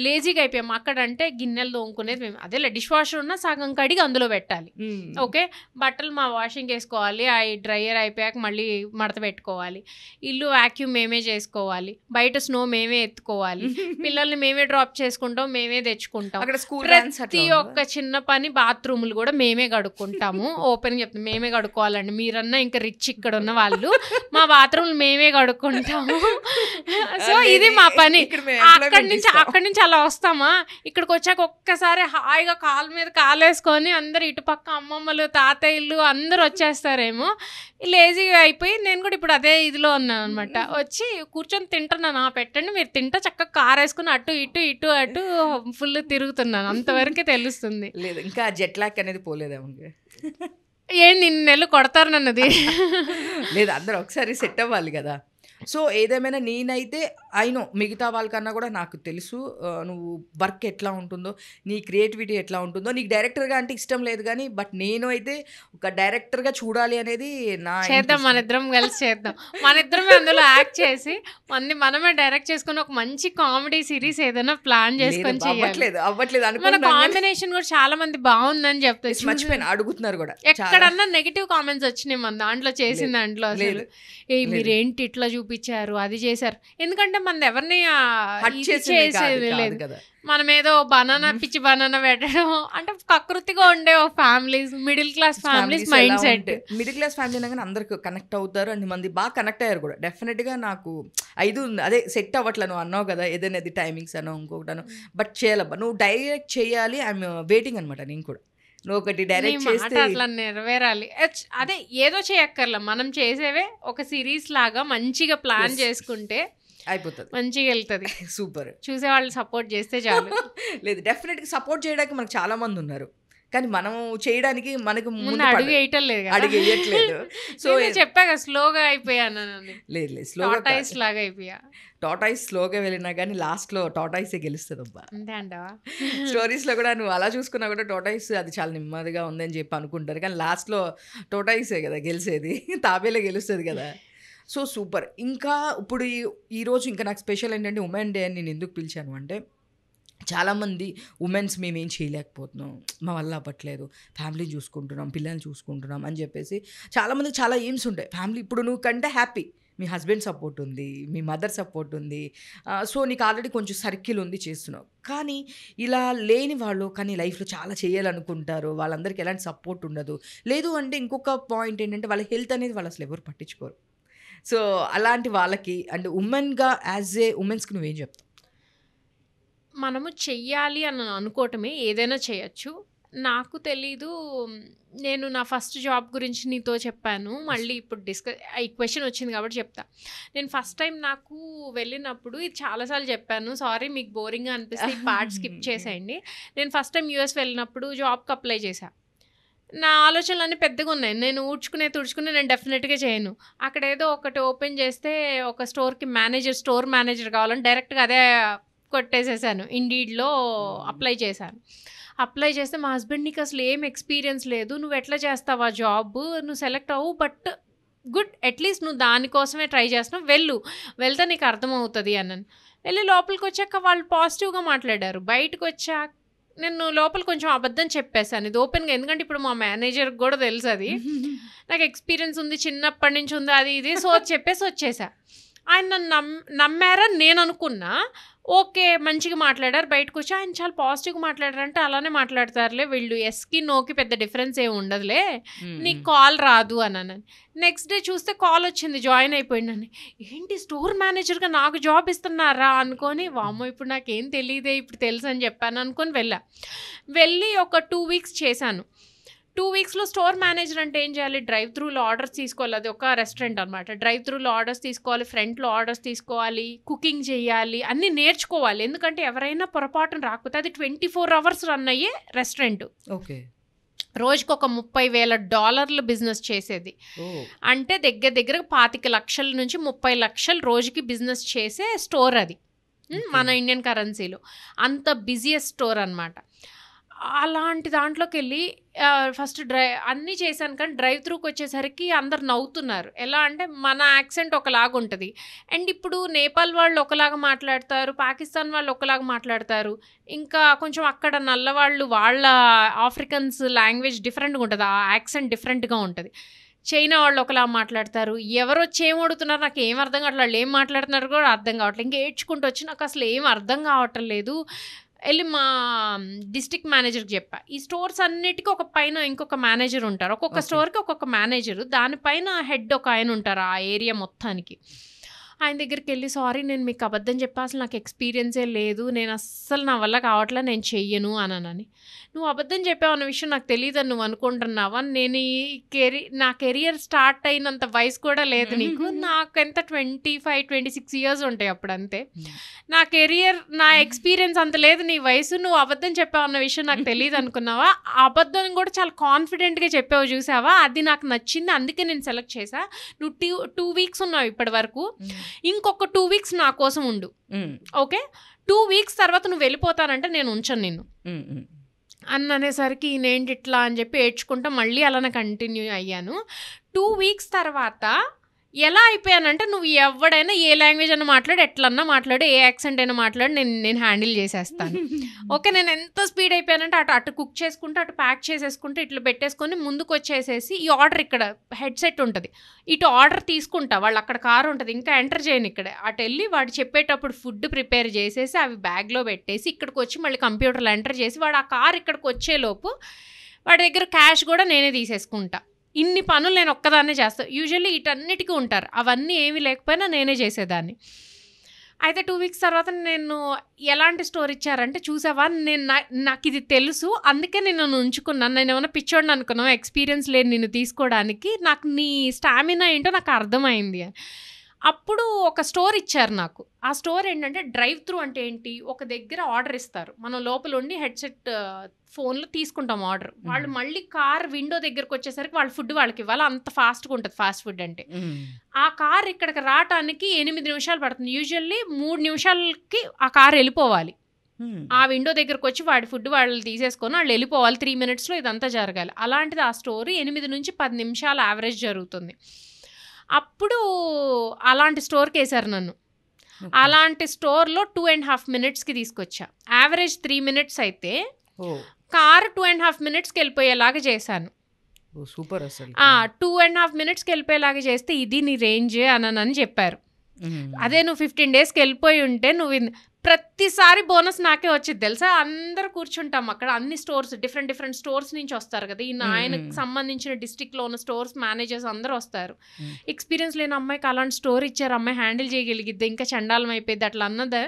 లేజీగా అయిపోయాము అక్కడ అంటే గిన్నెలు తోముకునేది మేము అదే డిష్ వాషర్ ఉన్న సగం కడిగి అందులో పెట్టాలి ఓకే బట్టలు మా వాషింగ్ వేసుకోవాలి ఆ డ్రైయర్ అయిపోయాక మళ్ళీ మడత పెట్టుకోవాలి ఇల్లు వాక్యూమ్ మేమే చేసుకోవాలి బయట స్నో మేమే ఎత్తుకోవాలి పిల్లల్ని మేమే డ్రాప్ చేసుకుంటాం మేమే తెచ్చుకుంటాం ప్రతి ఒక్క చిన్న పని బాత్రూములు కూడా మేమే కడుక్కుంటాము ఓపెన్ చెప్తాం మేమే కడుక్కోవాలండి మీరన్నా ఇంకా రిచ్ ఇక్కడ ఉన్న వాళ్ళు మా బాత్రూములు మేమే కడుక్కుంటాము సో ఇది మా పని అక్కడి నుంచి అలా వస్తామా ఇక్కడికి వచ్చాక ఒక్కసారి హాయిగా కాలు మీద కాలేసుకొని అందరు ఇటుపక్క అమ్మమ్మలు తాతయ్యలు అందరు వచ్చేస్తారేమో లేజీగా అయిపోయి నేను కూడా ఇప్పుడు అదే ఇదిలో ఉన్నాను అనమాట వచ్చి కూర్చొని తింటున్నాను పెట్టండి మీరు తింటా చక్కగా కార్ వేసుకుని అటు ఫుల్ తిరుగుతున్నాను అంతవరకే తెలుస్తుంది లేదు ఇంకా జెట్ లాక్ అనేది పోలేదేమో నిన్న నెలలు కొడతారు నన్నది లేదు అందరూ ఒకసారి సెట్ అవ్వాలి కదా సో ఏదేమైనా నేనైతే అయినో మిగతా వాళ్ళకన్నా కూడా నాకు తెలుసు నువ్వు వర్క్ ఎట్లా ఉంటుందో నీ క్రియేటివిటీ ఎట్లా ఉంటుందో నీకు డైరెక్టర్గా అంటే ఇష్టం లేదు కానీ బట్ నేను అయితే ఒక డైరెక్టర్గా చూడాలి అనేది నా చేద్దాం మన ఇద్దరం కలిసి చేద్దాం మన ఇద్దరమే అందులో యాక్ట్ చేసి మనమే డైరెక్ట్ చేసుకుని ఒక మంచి కామెడీ సిరీస్ ఏదైనా ప్లాన్ చేసుకొని అవ్వట్లేదు మన కాంబినేషన్ కూడా చాలా మంది బాగుందని చెప్తారు మర్చిపోయిన అడుగుతున్నారు కూడా ఎక్కడన్నా నెగిటివ్ కామెంట్స్ వచ్చినాయి మన దాంట్లో చేసిన దాంట్లో అసలు మీరేంటి ఇట్లా చూపించారు, అది చేశారు. ఎందుకంటే మనది ఎవరిని హట్ ఇది చేసింది కాదు చేసేది కాదు లేదు. కదా. మనం ఏదో బనానా పిచ్చి బనానా పెట్టడం అంటే కకృతిగా ఉండే families, middle class families mind set. Middle class family అనగానే అందరికి కనెక్ట్ అవుతారు, అన్ని మంది బాగా కనెక్ట్ అయ్యారు కూడా. డెఫినెట్గా నాకు ఐదు అదే సెట్ అవ్వట్లే, నువ్వు అన్నావు కదా ఏదైనా అది టైమింగ్స్ అనో ఇంకొకటనో, బట్ చేయాలబ్బా, నువ్వు డైరెక్ట్ చేయాలి. ఐఎమ్ వెయిటింగ్ అనమాట. నేను కూడా నువ్వు ఒకటి డైరెక్ట్ చేస్తే అట్లా నెరవేరాలి. అదే ఏదో చేయక్కర్లా, మనం చేసేవే ఒక సిరీస్ లాగా మంచిగా ప్లాన్ చేసుకుంటే అయిపోతుంది, మంచిగా వెళ్తుంది. సూపర్. చూసే వాళ్ళు సపోర్ట్ చేస్తే చాలు. లేదు, డెఫినెట్గా సపోర్ట్ చేయడానికి మనకు చాలా మంది ఉన్నారు, కానీ మనం చేయడానికి మనకు ముందు అడుగు వేయటం లేదు, అడుగు వేయట్లేదు. సో చెప్పాక స్లోగా అయిపోయాను. లేదు లేదు, స్లోగా టాటాయిస్ లాగా అయిపోయా. టాటాయిస్ స్లోగా వెళ్ళినా కానీ లాస్ట్లో టాటాయిసే గెలుస్తుంది అబ్బా. అంతే అంటావా? స్టోరీస్లో కూడా నువ్వు అలా చూసుకున్నా కూడా టాటాయిస్ అది చాలా నెమ్మదిగా ఉందని చెప్పి అనుకుంటారు, కానీ లాస్ట్లో టాటాయిసే కదా గెలిచేది, తాబేలే గెలుస్తుంది కదా. So super. ఇంకా ఇప్పుడు ఈరోజు ఇంకా నాకు స్పెషల్ ఏంటంటే ఉమెన్ డే అని నేను ఎందుకు పిలిచాను అంటే, చాలామంది ఉమెన్స్ మేమేం చేయలేకపోతున్నాం, మా వల్ల అవ్వట్లేదు, ఫ్యామిలీని చూసుకుంటున్నాం, పిల్లల్ని చూసుకుంటున్నాం అని చెప్పేసి చాలామందికి చాలా ఎయిమ్స్ ఉంటాయి. ఫ్యామిలీ ఇప్పుడు నువ్వు కంటే హ్యాపీ, మీ హస్బెండ్ సపోర్ట్ ఉంది, మీ మదర్ సపోర్ట్ ఉంది, సో నీకు ఆల్రెడీ కొంచెం సర్కిల్ ఉంది, చేస్తున్నావు. కానీ ఇలా లేని వాళ్ళు కానీ లైఫ్లో చాలా చేయాలనుకుంటారు, వాళ్ళందరికీ ఎలాంటి సపోర్ట్ ఉండదు. లేదు అంటే ఇంకొక పాయింట్ ఏంటంటే వాళ్ళ హెల్త్ అనేది వాళ్ళు అసలు ఎవరు పట్టించుకోరు. సో అలాంటి వాళ్ళకి అండ్ ఉమెన్గా యాజ్ ఏ ఉమెన్స్కి నువ్వేం చెప్తావు? మనము చెయ్యాలి అని అనుకోవటమే, ఏదైనా చేయొచ్చు. నాకు తెలీదు, నేను నా ఫస్ట్ జాబ్ గురించి నీతో చెప్పాను, మళ్ళీ ఇప్పుడు ఈ క్వశ్చన్ వచ్చింది కాబట్టి చెప్తా. నేను ఫస్ట్ టైం నాకు వెళ్ళినప్పుడు ఇది చాలాసార్లు చెప్పాను, సారీ మీకు బోరింగ్గా అనిపిస్తే ఈ పార్ట్ స్కిప్ చేసేయండి. నేను ఫస్ట్ టైం యూఎస్ వెళ్ళినప్పుడు జాబ్కి అప్లై చేశాను. నా ఆలోచనలు అన్నీ పెద్దగా ఉన్నాయి, నేను తుడుచుకునే నేను డెఫినెట్గా చేయను. అక్కడ ఏదో ఒకటి ఓపెన్ చేస్తే ఒక స్టోర్ మేనేజర్ కావాలని డైరెక్ట్గా అదే కొట్టేసేసాను. ఇండీడ్లో అప్లై చేశాను. అప్లై చేస్తే మా హస్బెండ్, నీకు అసలు ఏం ఎక్స్పీరియన్స్ లేదు, నువ్వు ఎట్లా చేస్తావా జాబ్, నువ్వు సెలెక్ట్ అవ్వు, బట్ గుడ్, అట్లీస్ట్ నువ్వు దానికోసమే ట్రై చేస్తున్నావు, వెళ్తే నీకు అర్థమవుతుంది అన్నాను. వెళ్ళి లోపలికి వచ్చాక వాళ్ళు పాజిటివ్గా మాట్లాడారు. బయటకు వచ్చాక నేను లోపల కొంచెం అబద్ధం చెప్పేశాను, ఇది ఓపెన్గా. ఎందుకంటే ఇప్పుడు మా మేనేజర్కి కూడా తెలుసు అది, నాకు ఎక్స్పీరియన్స్ ఉంది, చిన్నప్పటి నుంచి ఉంది, అది ఇది. సో చెప్పేసి వచ్చేసా. ఆయన నన్ను నమ్మారని నేను అనుకున్నా. ఓకే, మంచిగా మాట్లాడారు. బయటకు వచ్చి ఆయన చాలా పాజిటివ్గా మాట్లాడారంటే అలానే మాట్లాడతారులే వీళ్ళు, ఎస్కి నోకి పెద్ద డిఫరెన్స్ ఏమి ఉండదులే, నీకు కాల్ రాదు అన్నాను. నెక్స్ట్ డే చూస్తే కాల్ వచ్చింది, జాయిన్ అయిపోయిందని. ఏంటి స్టోర్ మేనేజర్గా నాకు జాబ్ ఇస్తున్నారా అనుకొని, వామ్మో ఇప్పుడు నాకేం తెలియదే, ఇప్పుడు తెలుసు అని చెప్పాను అనుకొని వెళ్ళి ఒక 2 వీక్స్ చేశాను. 2 వీక్స్లో స్టోర్ మేనేజర్ అంటే ఏం చేయాలి, డ్రైవ్ త్రూలో ఆర్డర్స్ తీసుకోవాలి. అది ఒక రెస్టారెంట్ అనమాట. డ్రైవ్ త్రూలో ఆర్డర్స్ తీసుకోవాలి, ఫ్రంట్లో ఆర్డర్స్ తీసుకోవాలి, కుకింగ్ చేయాలి, అన్నీ నేర్చుకోవాలి. ఎందుకంటే ఎవరైనా పొరపాటున రాకపోతే అది 24 hours రన్ అయ్యే రెస్టారెంట్. ఓకే, రోజుకి ఒక $30,000 బిజినెస్ చేసేది. అంటే దగ్గర 25 లక్షల నుంచి 30 లక్షలు రోజుకి బిజినెస్ చేసే స్టోర్ అది, మన ఇండియన్ కరెన్సీలో. అంత బిజియెస్ట్ స్టోర్ అనమాట. అలాంటి దాంట్లోకి వెళ్ళి ఫస్ట్ అన్నీ చేశాను, కానీ డ్రైవ్ త్రూకి వచ్చేసరికి అందరు నవ్వుతున్నారు. ఎలా అంటే మన యాక్సెంట్ ఒకలాగా ఉంటుంది, అండ్ ఇప్పుడు నేపాల్ వాళ్ళు ఒకలాగా మాట్లాడతారు, పాకిస్తాన్ వాళ్ళు ఒకలాగా మాట్లాడతారు, ఇంకా కొంచెం అక్కడ నల్లవాళ్ళు వాళ్ళ ఆఫ్రికన్స్ లాంగ్వేజ్ డిఫరెంట్గా ఉంటుంది, ఆ యాక్సెంట్ డిఫరెంట్గా ఉంటుంది. చైనా వాళ్ళు ఒకలా మాట్లాడతారు. ఎవరు వచ్చి ఏం అడుగుతున్నారు నాకు ఏం అర్థం కావట్లేదు, వాళ్ళు ఏం మాట్లాడుతున్నారు కూడా అర్థం కావట్లేదు. ఇంకా ఏడ్చుకుంటూ వచ్చి నాకు అసలు ఏం అర్థం కావటం లేదు. వెళ్ళి మా డిస్ట్రిక్ట్ మేనేజర్కి చెప్పా, ఈ స్టోర్స్ అన్నిటికీ ఒక పైన ఇంకొక మేనేజర్ ఉంటారు, ఒక్కొక్క స్టోర్కి ఒక్కొక్క మేనేజరు, దానిపైన హెడ్ ఒక ఆయన ఉంటారు ఆ ఏరియా మొత్తానికి. ఆయన దగ్గరికి వెళ్ళి, సారీ నేను మీకు అబద్ధం చెప్పా, అసలు నాకు ఎక్స్పీరియన్సే లేదు, నేను అస్సలు నా వల్ల కావట్లే, నేను చెయ్యను అన్నానని. నువ్వు అబద్ధం చెప్పావు అన్న విషయం నాకు తెలియదని నువ్వు అనుకుంటున్నావా, నేను నా కెరియర్ స్టార్ట్ అయినంత వయసు కూడా లేదు నీకు, నాకు ఎంత 25-26 years ఉంటాయి అప్పుడు, అంతే. నా కెరియర్ నా ఎక్స్పీరియన్స్ అంత లేదు, నీ వయసు, నువ్వు అబద్ధం చెప్పావు అన్న విషయం నాకు తెలియదు అనుకున్నావా, ఆ అబద్ధం కూడా చాలా కాన్ఫిడెంట్గా చెప్పావు చూసావా, అది నాకు నచ్చింది, అందుకే నేను సెలెక్ట్ చేశా. నువ్వు 2 weeks ఉన్నావు ఇప్పటి వరకు, ఇంకొక 2 weeks నా కోసం ఉండు, ఓకే? 2 weeks తర్వాత నువ్వు వెళ్ళిపోతానంటే నేను ఉంచను నిన్ను అనేసరికి నేంటి ఇట్లా అని చెప్పి ఏడ్చుకుంటా మళ్ళీ అలానే కంటిన్యూ అయ్యాను. 2 weeks తర్వాత ఎలా అయిపోయానంటే నువ్వు ఎవడైనా ఏ లాంగ్వేజ్ అయినా మాట్లాడు, ఎట్లన్నా మాట్లాడు, ఏ యాక్సెంట్ అయినా మాట్లాడు, నేను హ్యాండిల్ చేసేస్తాను. ఓకే, నేను ఎంత స్పీడ్ అయిపోయానంటే అటు కుక్ చేసుకుంటూ అటు ప్యాక్ చేసేసుకుంటూ ఇట్లా పెట్టేసుకొని ముందుకు వచ్చేసేసి ఈ ఆర్డర్ ఇక్కడ హెడ్సెట్ ఉంటుంది, ఇటు ఆర్డర్ తీసుకుంటా, వాళ్ళు అక్కడ కారు ఉంటుంది, ఇంకా ఎంటర్ చేయను ఇక్కడ, అటు వెళ్ళి వాడు చెప్పేటప్పుడు ఫుడ్ ప్రిపేర్ చేసేసి అవి బ్యాగ్లో పెట్టేసి ఇక్కడికి వచ్చి మళ్ళీ కంప్యూటర్లో ఎంటర్ చేసి వాడు ఆ కారు ఇక్కడికి వచ్చేలోపు వాడి దగ్గర క్యాష్ కూడా నేనే తీసేసుకుంటా. ఇన్ని పనులు నేను ఒక్కదాన్నే చేస్తాను. యూజువల్లీ వీటన్నిటికీ ఉంటారు, అవన్నీ ఏమీ లేకపోయినా నేనే చేసేదాన్ని. అయితే 2 వీక్స్ తర్వాత నేను ఎలాంటి స్టోరీ ఇచ్చారంటే, చూసావా నాకు ఇది తెలుసు అందుకే నేను ఉంచుకున్నాను, నేను ఏమైనా పిచ్చోడిని అనుకున్నాను, ఎక్స్పీరియన్స్ లేదు నిన్ను తీసుకోవడానికి, నాకు నీ స్టామినా ఏంటో నాకు అర్థమైంది అని. అప్పుడు ఒక స్టోర్ ఇచ్చారు నాకు. ఆ స్టోర్ ఏంటంటే డ్రైవ్ త్రూ అంటే ఏంటి, ఒక దగ్గర ఆర్డర్ ఇస్తారు, మనం లోపల ఉండి హెడ్సెట్ ఫోన్లో తీసుకుంటాం ఆర్డర్, వాళ్ళు మళ్ళీ కార్ విండో దగ్గరకు వచ్చేసరికి వాళ్ళ ఫుడ్ వాళ్ళకి ఇవ్వాలి, అంత ఫాస్ట్గా ఉంటుంది ఫాస్ట్ ఫుడ్ అంటే. ఆ కార్ ఇక్కడికి రావటానికి 8 నిమిషాలు పడుతుంది, యూజువల్లీ 3 నిమిషాలకి ఆ కార్ వెళ్ళిపోవాలి, ఆ విండో దగ్గరకు వచ్చి వాడి ఫుడ్ వాళ్ళు తీసేసుకొని వాళ్ళు వెళ్ళిపోవాలి, 3 minutesలో ఇదంతా జరగాలి. అలాంటిది ఆ స్టోరీ 8 నుంచి 10 నిమిషాలు యావరేజ్ జరుగుతుంది. అప్పుడు అలాంటి స్టోర్కి వేశారు నన్ను. అలాంటి స్టోర్లో 2.5 minutesకి తీసుకొచ్చా. యావరేజ్ 3 minutes అయితే కార్ 2.5 minutesకి వెళ్ళిపోయేలాగా చేశాను. సూపర్. అసలు 2.5 minutesకి వెళ్ళిపోయేలాగా చేస్తే ఇది నీ రేంజ్ అని చెప్పారు. అదే నువ్వు 15 daysకి వెళ్ళిపోయి ఉంటే నువ్వు ప్రతిసారి బోనస్ నాకే వచ్చింది తెలుసా. అందరూ కూర్చుంటాం అక్కడ, అన్ని స్టోర్స్ డిఫరెంట్ స్టోర్స్ నుంచి వస్తారు కదా, ఆయనకు సంబంధించిన డిస్ట్రిక్ట్లో ఉన్న స్టోర్స్ మేనేజర్స్ అందరూ వస్తారు. ఎక్స్పీరియన్స్ లేని అమ్మాయికి అలాంటి స్టోర్ ఇచ్చారు, అమ్మాయి హ్యాండిల్ చేయగలిగిద్ది, ఇంకా చండాలం అయిపోయింది అట్లా అన్నది.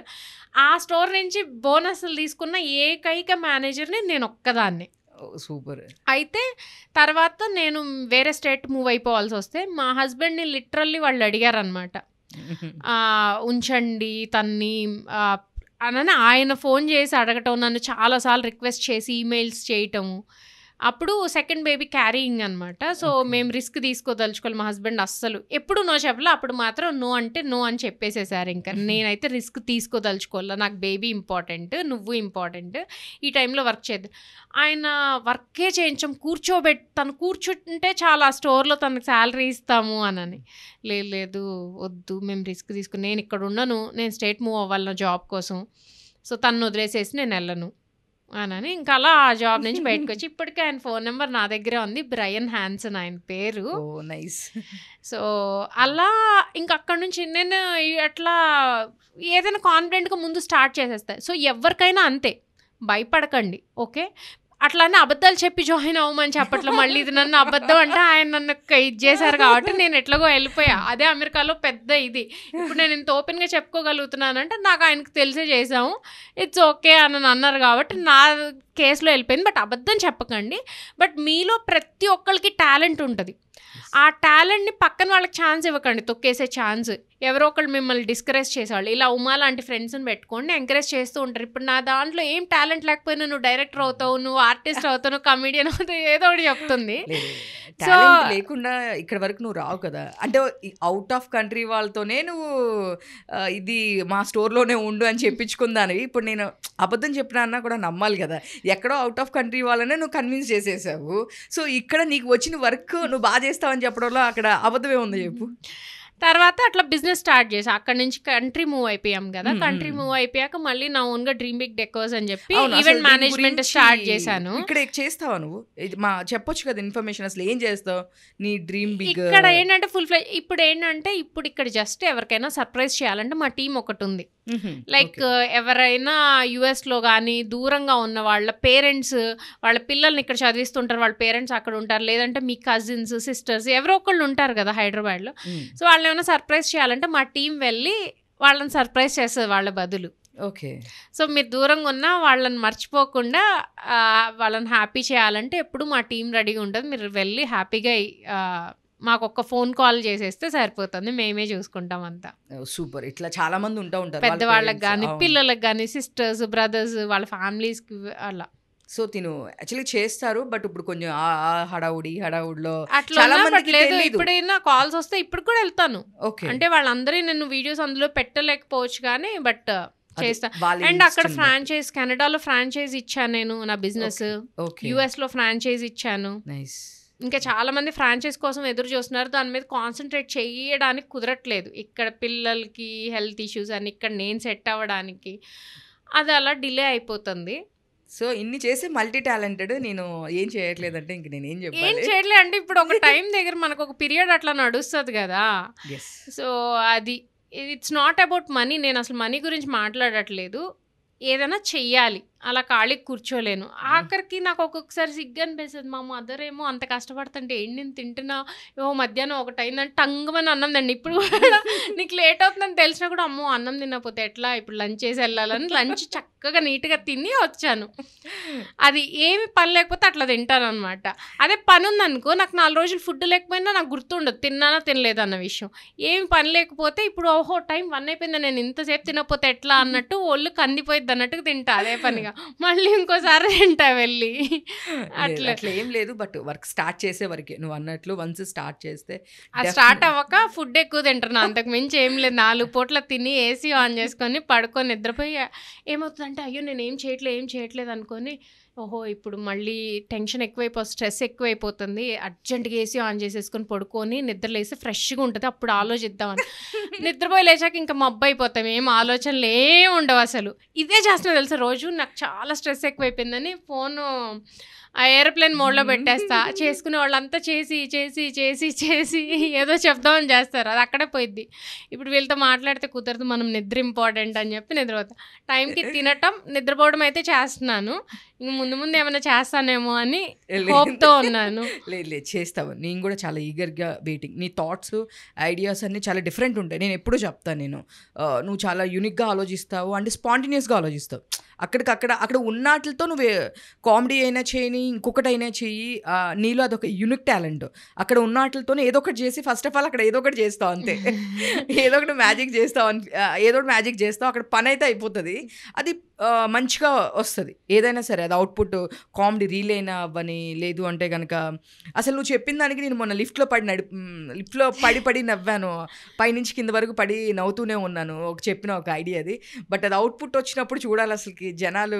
ఆ స్టోర్ నుంచి బోనస్లు తీసుకున్న ఏకైక మేనేజర్ని నేను ఒక్కదాన్ని. సూపర్. అయితే తర్వాత నేను వేరే స్టేట్ మూవ్ అయిపోవాల్సి వస్తే మా హస్బెండ్ని లిటరల్లీ వాళ్ళు అడిగారు అనమాట, ఉంచండి తన్ని అని. ఆయన ఫోన్ చేసి అడగటం, నన్ను చాలాసార్లు రిక్వెస్ట్ చేసి ఈమెయిల్స్ చేయటము. అప్పుడు సెకండ్ బేబీ క్యారీయింగ్ అనమాట. సో మేము రిస్క్ తీసుకోదలుచుకోవాలి, మా హస్బెండ్ అస్సలు ఎప్పుడు నో చెప్పలే, అప్పుడు మాత్రం నో అంటే నో అని చెప్పేసేసారు. ఇంకా నేనైతే రిస్క్ తీసుకోదలుచుకోవాలా, నాకు బేబీ ఇంపార్టెంట్, నువ్వు ఇంపార్టెంట్, ఈ టైంలో వర్క్ చేద్దాం. ఆయన వర్కే చేయించాం, తను కూర్చుంటే చాలా స్టోర్లో తనకు శాలరీ ఇస్తాము అని. లేదు వద్దు, మేము రిస్క్ తీసుకుని, నేను ఇక్కడ ఉండను, నేను స్టేట్ మూవ్ అవ్వాలి నా జాబ్ కోసం, సో తను వదిలేసేసి నేను వెళ్ళను అని. ఇంకా అలా ఆ జాబ్ నుంచి బయటకు వచ్చి ఇప్పటికే ఆయన ఫోన్ నెంబర్ నా దగ్గరే ఉంది, బ్రయన్ హ్యాన్సన్ ఆయన పేరు. నైస్. సో అలా ఇంకా అక్కడ నుంచి నేను అట్లా ఏదైనా కాన్ఫిడెంట్గా ముందు స్టార్ట్ చేసేస్తాను. సో ఎవరికైనా అంతే, భయపడకండి. ఓకే, అట్లానే అబద్ధాలు చెప్పి జాయిన్ అవ్వమని చెప్పట్లో మళ్ళీ ఇది నన్ను అబద్ధం అంటే ఆయన నన్ను ఇది చేశారు కాబట్టి నేను ఎట్లాగో వెళ్ళిపోయా. అదే అమెరికాలో పెద్ద ఇది. ఇప్పుడు నేను ఇంత ఓపెన్గా చెప్పుకోగలుగుతున్నానంటే నాకు ఆయనకు తెలిసే చేసాము, ఇట్స్ ఓకే అని అన్నారు కాబట్టి నా కేసులో వెళ్ళిపోయింది. బట్ అబద్ధం చెప్పకండి. బట్ మీలో ప్రతి ఒక్కరికి టాలెంట్ ఉంటుంది, ఆ టాలెంట్ని పక్కన వాళ్ళకి ఛాన్స్ ఇవ్వకండి, తొక్కేసే ఛాన్స్. ఎవరో ఒకళ్ళు మిమ్మల్ని డిస్కరేజ్ చేసేవాళ్ళు, ఇలా ఉమా లాంటి ఫ్రెండ్స్ని పెట్టుకోండి, ఎంకరేజ్ చేస్తూ ఉంటారు. ఇప్పుడు నా దాంట్లో ఏం టాలెంట్ లేకపోయినా నువ్వు డైరెక్టర్ అవుతావు, నువ్వు ఆర్టిస్ట్ అవుతావు, నువ్వు కమెడియన్ అవుతావు, ఏదో ఒకటి చెప్తుంది. టాలెంట్ లేకుండా ఇక్కడ వరకు నువ్వు రావు కదా. అంటే అవుట్ ఆఫ్ కంట్రీ వాళ్ళతోనే నువ్వు ఇది మా స్టోర్లోనే ఉండు అని చెప్పించుకుందానివి. ఇప్పుడు నేను అబద్ధం చెప్పినా అన్నా కూడా నమ్మాలి కదా. ఎక్కడో అవుట్ ఆఫ్ కంట్రీ వాళ్ళనే నువ్వు కన్విన్స్ చేసేసావు. సో ఇక్కడ నీకు వచ్చిన వర్క్ నువ్వు బాగా చేస్తావని చెప్పడంలో అక్కడ అబద్ధమే ఉంది చెప్పు. తర్వాత అట్లా బిజినెస్ స్టార్ట్ చేసా. అక్కడ నుంచి కంట్రీ మూవ్ అయిపోయాం కదా. కంట్రీ మూవ్ అయిపోయాక మళ్ళీ నా ఓన్గా డ్రీమ్ బిగ్ డెకోర్స్ అని చెప్పి ఈవెంట్ మేనేజ్మెంట్ స్టార్ట్ చేశాను. ఇక్కడ చేస్తావా నువ్వు? మా చెప్పొచ్చు కదా ఇన్ఫర్మేషన్, అసలు ఏం చేస్తావు నీ డ్రీమ్ బిగ్? ఇక్కడ ఏంటంటే ఫుల్ ఫ్లెజ్. ఇప్పుడు ఏంటంటే ఇప్పుడు ఇక్కడ జస్ట్ ఎవరికైనా సర్ప్రైజ్ చేయాలంటే మా టీం ఒకటి ఉంది. లైక్ ఎవరైనా యుఎస్లో కానీ దూరంగా ఉన్న వాళ్ళ పేరెంట్స్ వాళ్ళ పిల్లల్ని ఇక్కడ చదివిస్తుంటారు, వాళ్ళ పేరెంట్స్ అక్కడ ఉంటారు, లేదంటే మీ కజిన్స్ సిస్టర్స్ ఎవరో ఒకళ్ళు ఉంటారు కదా హైదరాబాద్లో. సో వాళ్ళు ఏమైనా సర్ప్రైజ్ చేయాలంటే మా టీం వెళ్ళి వాళ్ళని సర్ప్రైజ్ చేస్తుంది వాళ్ళ బదులు. ఓకే. సో మీరు దూరంగా ఉన్నా వాళ్ళని మర్చిపోకుండా వాళ్ళని హ్యాపీ చేయాలంటే ఎప్పుడు మా టీం రెడీగా ఉంటుంది. మీరు వెళ్ళి హ్యాపీగా మాకు ఒక ఫోన్ కాల్ చేసేస్తే సరిపోతుంది, మేమే చూసుకుంటాం అంతా. సూపర్. ఇట్లా చాలా మంది ఉంటారు, పెద్దవాళ్ళకి కానీ పిల్లలకు కానీ సిస్టర్స్ బ్రదర్స్ వాళ్ళ ఫ్యామిలీస్కి అలా. సో తిను యాక్చువల్లీ చేస్తారు, బట్ ఇప్పుడు కొంచెం హడావుడిలో అట్లా లేదు. ఇప్పుడైనా కాల్స్ వస్తే ఇప్పుడు కూడా వెళ్తాను. అంటే వాళ్ళందరూ నేను వీడియోస్ అందులో పెట్టలేకపోవచ్చు కానీ బట్ చేస్తా. అండ్ అక్కడ ఫ్రాంచైజ్ కెనడాలో ఫ్రాంచైజ్ ఇచ్చాను నేను నా బిజినెస్, యుఎస్ లో ఫ్రాంచైజ్ ఇచ్చాను. ఇంకా చాలామంది ఫ్రాంచైజ్ కోసం ఎదురు చూస్తున్నారు, దాని మీద కాన్సన్ట్రేట్ చేయడానికి కుదరట్లేదు. ఇక్కడ పిల్లలకి హెల్త్ ఇష్యూస్ అని, ఇక్కడ నేను సెట్ అవ్వడానికి అది అలా డిలే అయిపోతుంది. సో ఇన్ని చేసి మల్టీ టాలెంటెడ్, నేను ఏం చేయట్లేదంటే ఇంక నేను ఏం ఏం చెప్పాలి. చేయట్లేదు అంటే ఇప్పుడు ఒక టైం దగ్గర మనకు ఒక పీరియడ్ అట్లా నడుస్తుంది కదా. ఎస్ సో అది ఇట్స్ నాట్ అబౌట్ మనీ. నేను అసలు మనీ గురించి మాట్లాడట్లేదు. ఏదైనా చెయ్యాలి, అలా ఖాళీకి కూర్చోలేను. ఆఖరికి నాకు ఒక్కొక్కసారి సిగ్గు అనిపిస్తుంది. మా మదర్ ఏమో అంత కష్టపడుతుంటే ఏంటి నేను తింటున్నా, ఏమో మధ్యాహ్నం ఒకటి అయిందని టంగమని అన్నం తిండి. ఇప్పుడు కూడా నీకు లేట్ అవుతుందని తెలిసినా కూడా అమ్మో అన్నం తినకపోతే ఎట్లా, ఇప్పుడు లంచ్ చేసి వెళ్ళాలని లంచ్ చక్కగా నీట్గా తిని వచ్చాను. అది ఏమి పని లేకపోతే అట్లా తింటాను అనమాట. అదే పని ఉందనుకో, నాకు 4 రోజులు ఫుడ్ లేకపోయినా నాకు గుర్తుండదు తిన్నానా తినలేదు అన్న విషయం. ఏమి పని లేకపోతే ఇప్పుడు ఓహో టైం 1 అయిపోయిందా, నేను ఇంతసేపు తినకపోతే ఎట్లా అన్నట్టు ఒళ్ళు కందిపోయిద్ది అన్నట్టుగా తింటా అదే పనిగా. మళ్ళీ ఇంకోసారి తింటా వెళ్ళి. అట్లా ఏం లేదు, బట్ వర్క్ స్టార్ట్ చేసే వరకే నువ్వు అన్నట్లు. వన్స్ స్టార్ట్ చేస్తే అది స్టార్ట్ అవ్వక ఫుడ్ ఎక్కువ తింటున్నా, అంతకు మించి ఏం లేదు. 4 పూట్ల తిని ఏసీ ఆన్ చేసుకొని పడుకొని నిద్రపోయి ఏమవుతుందంటే అయ్యో నేను ఏం చేయట్లేదు అనుకొని, ఓహో ఇప్పుడు మళ్ళీ టెన్షన్ ఎక్కువైపోతుంది, స్ట్రెస్ ఎక్కువైపోతుంది, అర్జెంట్గా ఏసీ ఆన్ చేసేసుకొని పడుకొని నిద్రలేసి ఫ్రెష్గా ఉంటుంది, అప్పుడు ఆలోచిద్దామని. నిద్రపోయి లేచాక ఇంకా మబ్బు అయిపోతాం, ఏం ఆలోచనలు ఏం ఉండవు అసలు. ఇదే చేస్తున్నా తెలుసా రోజు. నాకు చాలా స్ట్రెస్ ఎక్కువైపోయిందని ఫోను ఆ ఏరోప్లేన్ మోడ్లో పెట్టేస్తా. చేసుకునే వాళ్ళంతా చేసి చేసి చేసి చేసి ఏదో చెప్దామని చేస్తారు, అది అక్కడే పోయిద్ది. ఇప్పుడు వీళ్ళతో మాట్లాడితే కుదరదు, మనం నిద్ర ఇంపార్టెంట్ అని చెప్పి నిద్రపోతా. టైంకి తినటం నిద్రపోవడం అయితే చేస్తున్నాను. ఇంక ముందు ఏమైనా చేస్తానేమో అని హోప్తో ఉన్నాను. లేదు చేస్తావు. నేను కూడా చాలా ఈగర్గా వెయిటింగ్. నీ థాట్స్ ఐడియాస్ అన్నీ చాలా డిఫరెంట్ ఉంటాయి. నేను ఎప్పుడూ చెప్తాను, నువ్వు చాలా యూనిక్గా ఆలోచిస్తావు అంటే స్పాంటేనియస్గా ఆలోచిస్తావు. అక్కడ ఉన్నట్లతో నువ్వు కామెడీ అయినా చేయని, ఇంకొకటి అయినా చెయ్యి, నీలో అదొక యూనిక్ టాలెంట్. అక్కడ ఉన్నట్లతోనే ఏదో ఒకటి చేసి ఫస్ట్ ఆఫ్ ఆల్ అక్కడ ఏదో ఒకటి చేస్తావు అంతే. ఏదో ఒకటి మ్యాజిక్ చేస్తావు అక్కడ పని అయితే అయిపోతుంది. అది మంచిగా వస్తుంది ఏదైనా సరే. అది అవుట్పుట్ కామెడీ రీల్ అయినా అవ్వని, లేదు అంటే కనుక అసలు నువ్వు చెప్పిన దానికి నేను మొన్న లిఫ్ట్లో పడి నవ్వాను. పైనుంచి కింద వరకు పడి నవ్వుతూనే ఉన్నాను చెప్పిన ఒక ఐడియా అది. బట్ అది అవుట్పుట్ వచ్చినప్పుడు చూడాలి అసలుకి జనాలు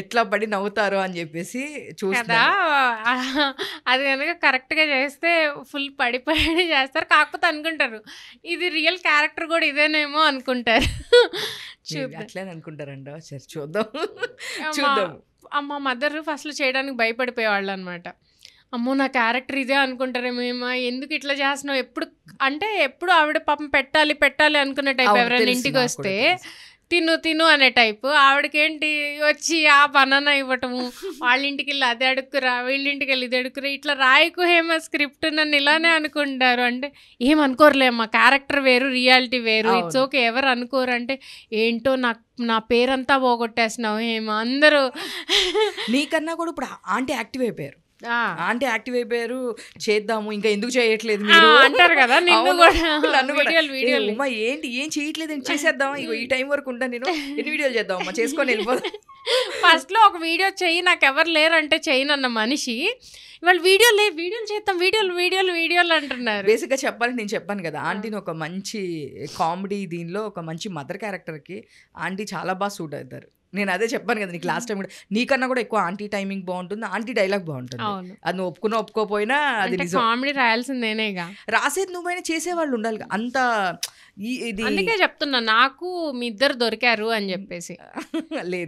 ఎట్లా పడి నవ్వుతారు అని చెప్పేసి చూస్తా. అది కనుక కరెక్ట్గా చేస్తే ఫుల్ పడి చేస్తారు. కాకపోతే అనుకుంటారు ఇది రియల్ క్యారెక్టర్ కూడా ఇదేనేమో అనుకుంటారు. అట్లే అనుకుంటారంట. సరే చూద్దాం. మా మదర్ ఫస్ట్లో చేయడానికి భయపడిపోయేవాళ్ళు అనమాట. అమ్మో నా క్యారెక్టర్ ఇదే అనుకుంటారేమో, ఎందుకు ఇట్లా చేస్తున్నావు, ఎప్పుడు ఆవిడ పాపం పెట్టాలి అనుకునే టైప్. ఎవరైనా ఇంటికి వస్తే తిను అనే టైపు. ఆవిడకేంటి వచ్చి ఆ బనానా ఇవ్వటము, వాళ్ళ ఇంటికి వెళ్ళి అది అడుక్కురా, వీళ్ళింటికి వెళ్ళి ఇది అడుక్కురా, ఇట్లా రాయకు హేమ స్క్రిప్ట్ నన్ను ఇలానే అనుకుంటారు. అంటే ఏమనుకోరులేమ్మా, క్యారెక్టర్ వేరు రియాలిటీ వేరు, ఇట్స్ ఓకే, ఎవరు అనుకోరు. అంటే ఏంటో నా పేరంతా పోగొట్టేస్తున్నావు హేమ, అందరూ నీకన్నా కూడా ఇప్పుడు ఆంటీ యాక్టివ్ అయిపోయారు. చేద్దాము ఇంకా ఎందుకు చేయట్లేదు మీరు అంటారు కదా. అమ్మా ఏంటి ఏం చేయట్లేదు, చేసేద్దామా, ఇగో ఈ టైం వరకు ఉంటాను నేను, ఎన్ని వీడియోలు చేద్దామమ్మా, చేసుకొని వెళ్ళిపోదాం. ఫస్ట్లో ఒక వీడియో చెయ్యి, నాకు ఎవరు లేరంటే చేయనన్న మనిషి ఇవాళ వీడియోలు చేద్దాం, వీడియోలు అంటున్నారు. బేసిక్గా చెప్పాలని నేను చెప్పాను కదా, ఆంటీని ఒక మంచి కామెడీ దీనిలో ఒక మంచి మదర్ క్యారెక్టర్కి ఆంటీ చాలా బాగా సూట్ అవుతారు. నేను అదే చెప్పాను కదా నీకు లాస్ట్ టైం కూడా, నీకన్నా కూడా ఎక్కువ ఆంటీ టైమింగ్ బాగుంటుంది, ఆంటీ డైలాగ్ బాగుంటుంది. అది నువ్వు ఒప్పుకోపోయినా అది కామెడీ రాయాల్సిందేనేగా, రాసేది నువ్వైనా చేసేవాళ్ళు ఉండాలి అంత. ఇది అందుకే చెప్తున్నా, నాకు మీ ఇద్దరు దొరికారు అని చెప్పేసి.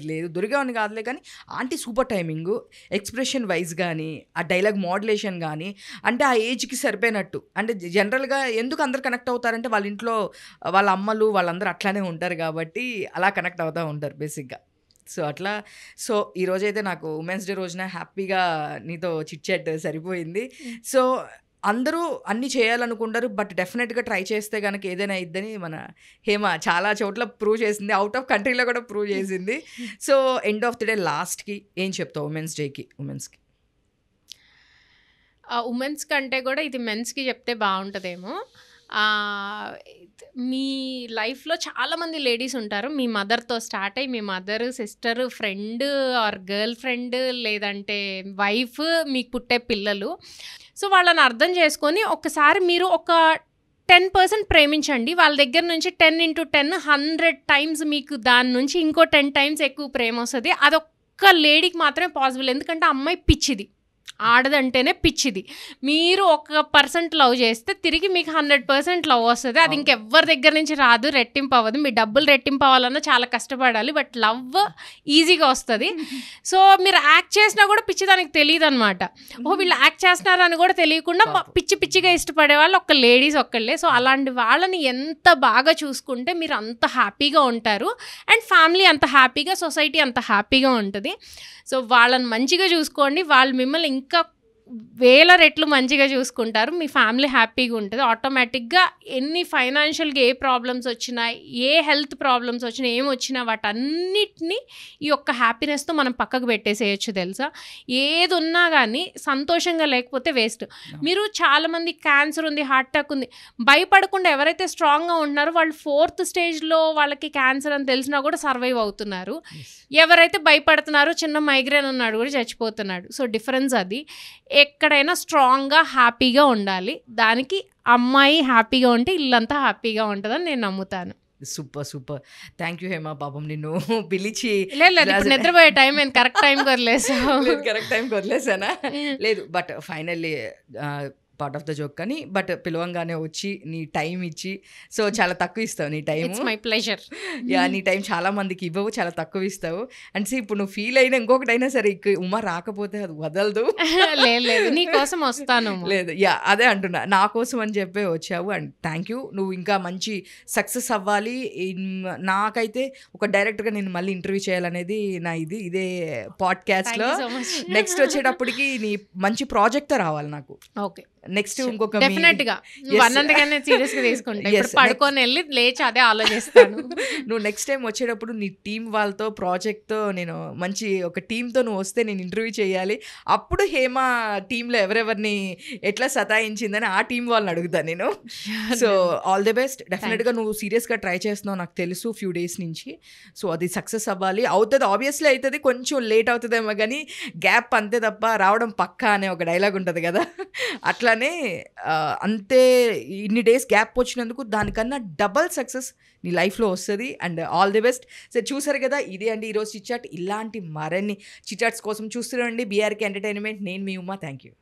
లేదు దొరికామని కాదులే, కానీ aunty super timing, expression wise కానీ, ఆ డైలాగ్ మోడ్యులేషన్ కానీ, అంటే ఆ ఏజ్కి సరిపోయినట్టు. అంటే జనరల్గా ఎందుకు అందరు కనెక్ట్ అవుతారంటే వాళ్ళ ఇంట్లో వాళ్ళ అమ్మలు వాళ్ళందరూ అట్లానే ఉంటారు కాబట్టి అలా కనెక్ట్ అవుతూ ఉంటారు బేసిక్గా. సో ఈరోజైతే నాకు ఉమెన్స్ డే రోజున హ్యాపీగా నీతో చిట్ చాట్ సరిపోయింది. సో అందరూ అన్నీ చేయాలనుకుంటారు, బట్ డెఫినెట్గా ట్రై చేస్తే కనుక ఏదైనా ఇద్దని మన హేమ చాలా చోట్ల ప్రూవ్ చేసింది, అవుట్ ఆఫ్ కంట్రీలో కూడా ప్రూవ్ చేసింది. So end of the day లాస్ట్కి ఏం చెప్తావు ఉమెన్స్ డేకి? ఉమెన్స్ కంటే కూడా ఇది మెన్స్కి చెప్తే బాగుంటుందేమో. మీ లైఫ్లో చాలామంది లేడీస్ ఉంటారు, మీ మదర్తో స్టార్ట్ అయ్యి మీ mother, sister, friend or girlfriend, లేదంటే వైఫ్, మీకు పుట్టే పిల్లలు. సో వాళ్ళని అర్థం చేసుకొని ఒక్కసారి మీరు ఒక 10% ప్రేమించండి. వాళ్ళ దగ్గర నుంచి 10 × 10 100 టైమ్స్ మీకు దాని నుంచి ఇంకో 10 టైమ్స్ ఎక్కువ ప్రేమ వస్తుంది. అదొక్క లేడీకి మాత్రమే పాసిబుల్, ఎందుకంటే అమ్మాయి పిచ్చిది. ఆడదంటేనే పిచ్చిది. మీరు 1% లవ్ చేస్తే తిరిగి మీకు 100% లవ్ వస్తుంది. అది ఇంకెవ్వరి దగ్గర నుంచి రాదు, రెట్టింపు అవ్వదు. మీ డబ్బులు రెట్టింపు అవ్వాలన్నా చాలా కష్టపడాలి, బట్ లవ్ ఈజీగా వస్తుంది. సో మీరు యాక్ట్ చేసినా కూడా పిచ్చి దానికి తెలియదు అనమాట. వీళ్ళు యాక్ట్ చేస్తున్నారని కూడా తెలియకుండా పిచ్చి పిచ్చిగా ఇష్టపడే వాళ్ళు ఒక లేడీస్ ఒక్కళ్ళే. సో అలాంటి వాళ్ళని ఎంత బాగా చూసుకుంటే మీరు అంత హ్యాపీగా ఉంటారు, అండ్ ఫ్యామిలీ అంత హ్యాపీగా, సొసైటీ అంత హ్యాపీగా ఉంటుంది. సో వాళ్ళని మంచిగా చూసుకోండి, వాళ్ళు మిమ్మల్ని ఇంకా వేల రెట్లు మంచిగా చూసుకుంటారు, మీ ఫ్యామిలీ హ్యాపీగా ఉంటుంది. ఆటోమేటిక్గా ఎన్ని ఫైనాన్షియల్గా ఏ ప్రాబ్లమ్స్ వచ్చినా, ఏ హెల్త్ ప్రాబ్లమ్స్ వచ్చినా, ఏం వచ్చినా వాటన్నిటినీ ఈ యొక్క హ్యాపీనెస్తో మనం పక్కకు పెట్టేసేయచ్చు తెలుసా. ఏది ఉన్నా కానీ సంతోషంగా లేకపోతే వేస్ట్. మీరు చాలామంది క్యాన్సర్ ఉంది, హార్ట్ అటాక్ ఉంది, భయపడకుండా ఎవరైతే స్ట్రాంగ్గా ఉంటున్నారో వాళ్ళు 4th స్టేజ్లో వాళ్ళకి క్యాన్సర్ అని తెలిసినా కూడా సర్వైవ్ అవుతున్నారు. ఎవరైతే భయపడుతున్నారో చిన్న మైగ్రేన్ ఉన్నాడు కూడా చచ్చిపోతున్నాడు. సో డిఫరెన్స్ అది. ఎక్కడైనా స్ట్రాంగ్గా హ్యాపీగా ఉండాలి. దానికి అమ్మాయి హ్యాపీగా ఉంటే ఇల్లంతా హ్యాపీగా ఉంటుందని నేను నమ్ముతాను. Super thank you Hema. పాపం నిన్ను పిలిచి లేదు నిద్రపోయే టైం నేను కరెక్ట్ టైంకి వదిలేసానా? లేదు, but finally part of the joke కానీ, బట్ పిలవంగానే వచ్చి నీ టైం ఇచ్చి, సో చాలా తక్కువ ఇస్తావు నీ టైం. My pleasure. నీ టైం చాలా మందికి ఇవ్వవు, చాలా తక్కువ ఇస్తావు. అండ్ ఇప్పుడు నువ్వు ఫీల్ అయినా ఇంకొకటైనా సరే ఉమా రాకపోతే అది వదలదు. లేదు నీ కోసం వస్తాను. లేదు అదే అంటున్నా, నా కోసం అని చెప్పే వచ్చావు. And thank you. నువ్వు ఇంకా మంచి సక్సెస్ అవ్వాలి. నాకైతే ఒక డైరెక్టర్గా నేను మళ్ళీ ఇంటర్వ్యూ చేయాలనేది నా ఇదే పాడ్కాస్ట్లో. నెక్స్ట్ వచ్చేటప్పటికి నీ మంచి ప్రాజెక్ట్ రావాలి నాకు. ఓకే, నెక్స్ట్ ఇంకొక డెఫినెట్ గా అన్నంతగానే సీరియస్ గా తీసుకుంటా. పడుకొని వెళ్ళి లేచి అదే ఆలోచిస్తాను. నువ్వు నెక్స్ట్ టైం వచ్చేటప్పుడు నీ టీం వాళ్ళతో ప్రాజెక్ట్తో నేను మంచి ఒక టీంతో నువ్వు వస్తే నేను ఇంటర్వ్యూ చేయాలి. అప్పుడు హేమ టీంలో ఎవరెవరిని ఎట్లా సతాయించిందని ఆ టీం వాళ్ళని అడుగుతాను నేను. So all the best. డెఫినెట్గా నువ్వు సీరియస్గా ట్రై చేస్తున్నావు నాకు తెలుసు ఫ్యూ డేస్ నుంచి. సో అది సక్సెస్ అవ్వాలి. అవుతుంది, ఆబ్వియస్లీ అవుతుంది, కొంచెం లేట్ అవుతుందేమో కానీ గ్యాప్ అంతే తప్ప రావడం పక్కా అనే ఒక డైలాగ్ ఉంటుంది కదా, అట్లానే అంతే ఇన్ని డేస్ గ్యాప్ వచ్చినందుకు దానికన్నా డబల్ సక్సెస్ నీ లైఫ్లో వస్తుంది. And all the best. So చూసారు కదా, ఇదే అండి ఈరోజు చిట్ చాట్. ఇలాంటి మరిన్ని చిట్ చాట్స్ కోసం చూస్తున్నాండి బీఆర్కే ఎంటర్టైన్మెంట్. నేను మీ ఉమా. Thank you.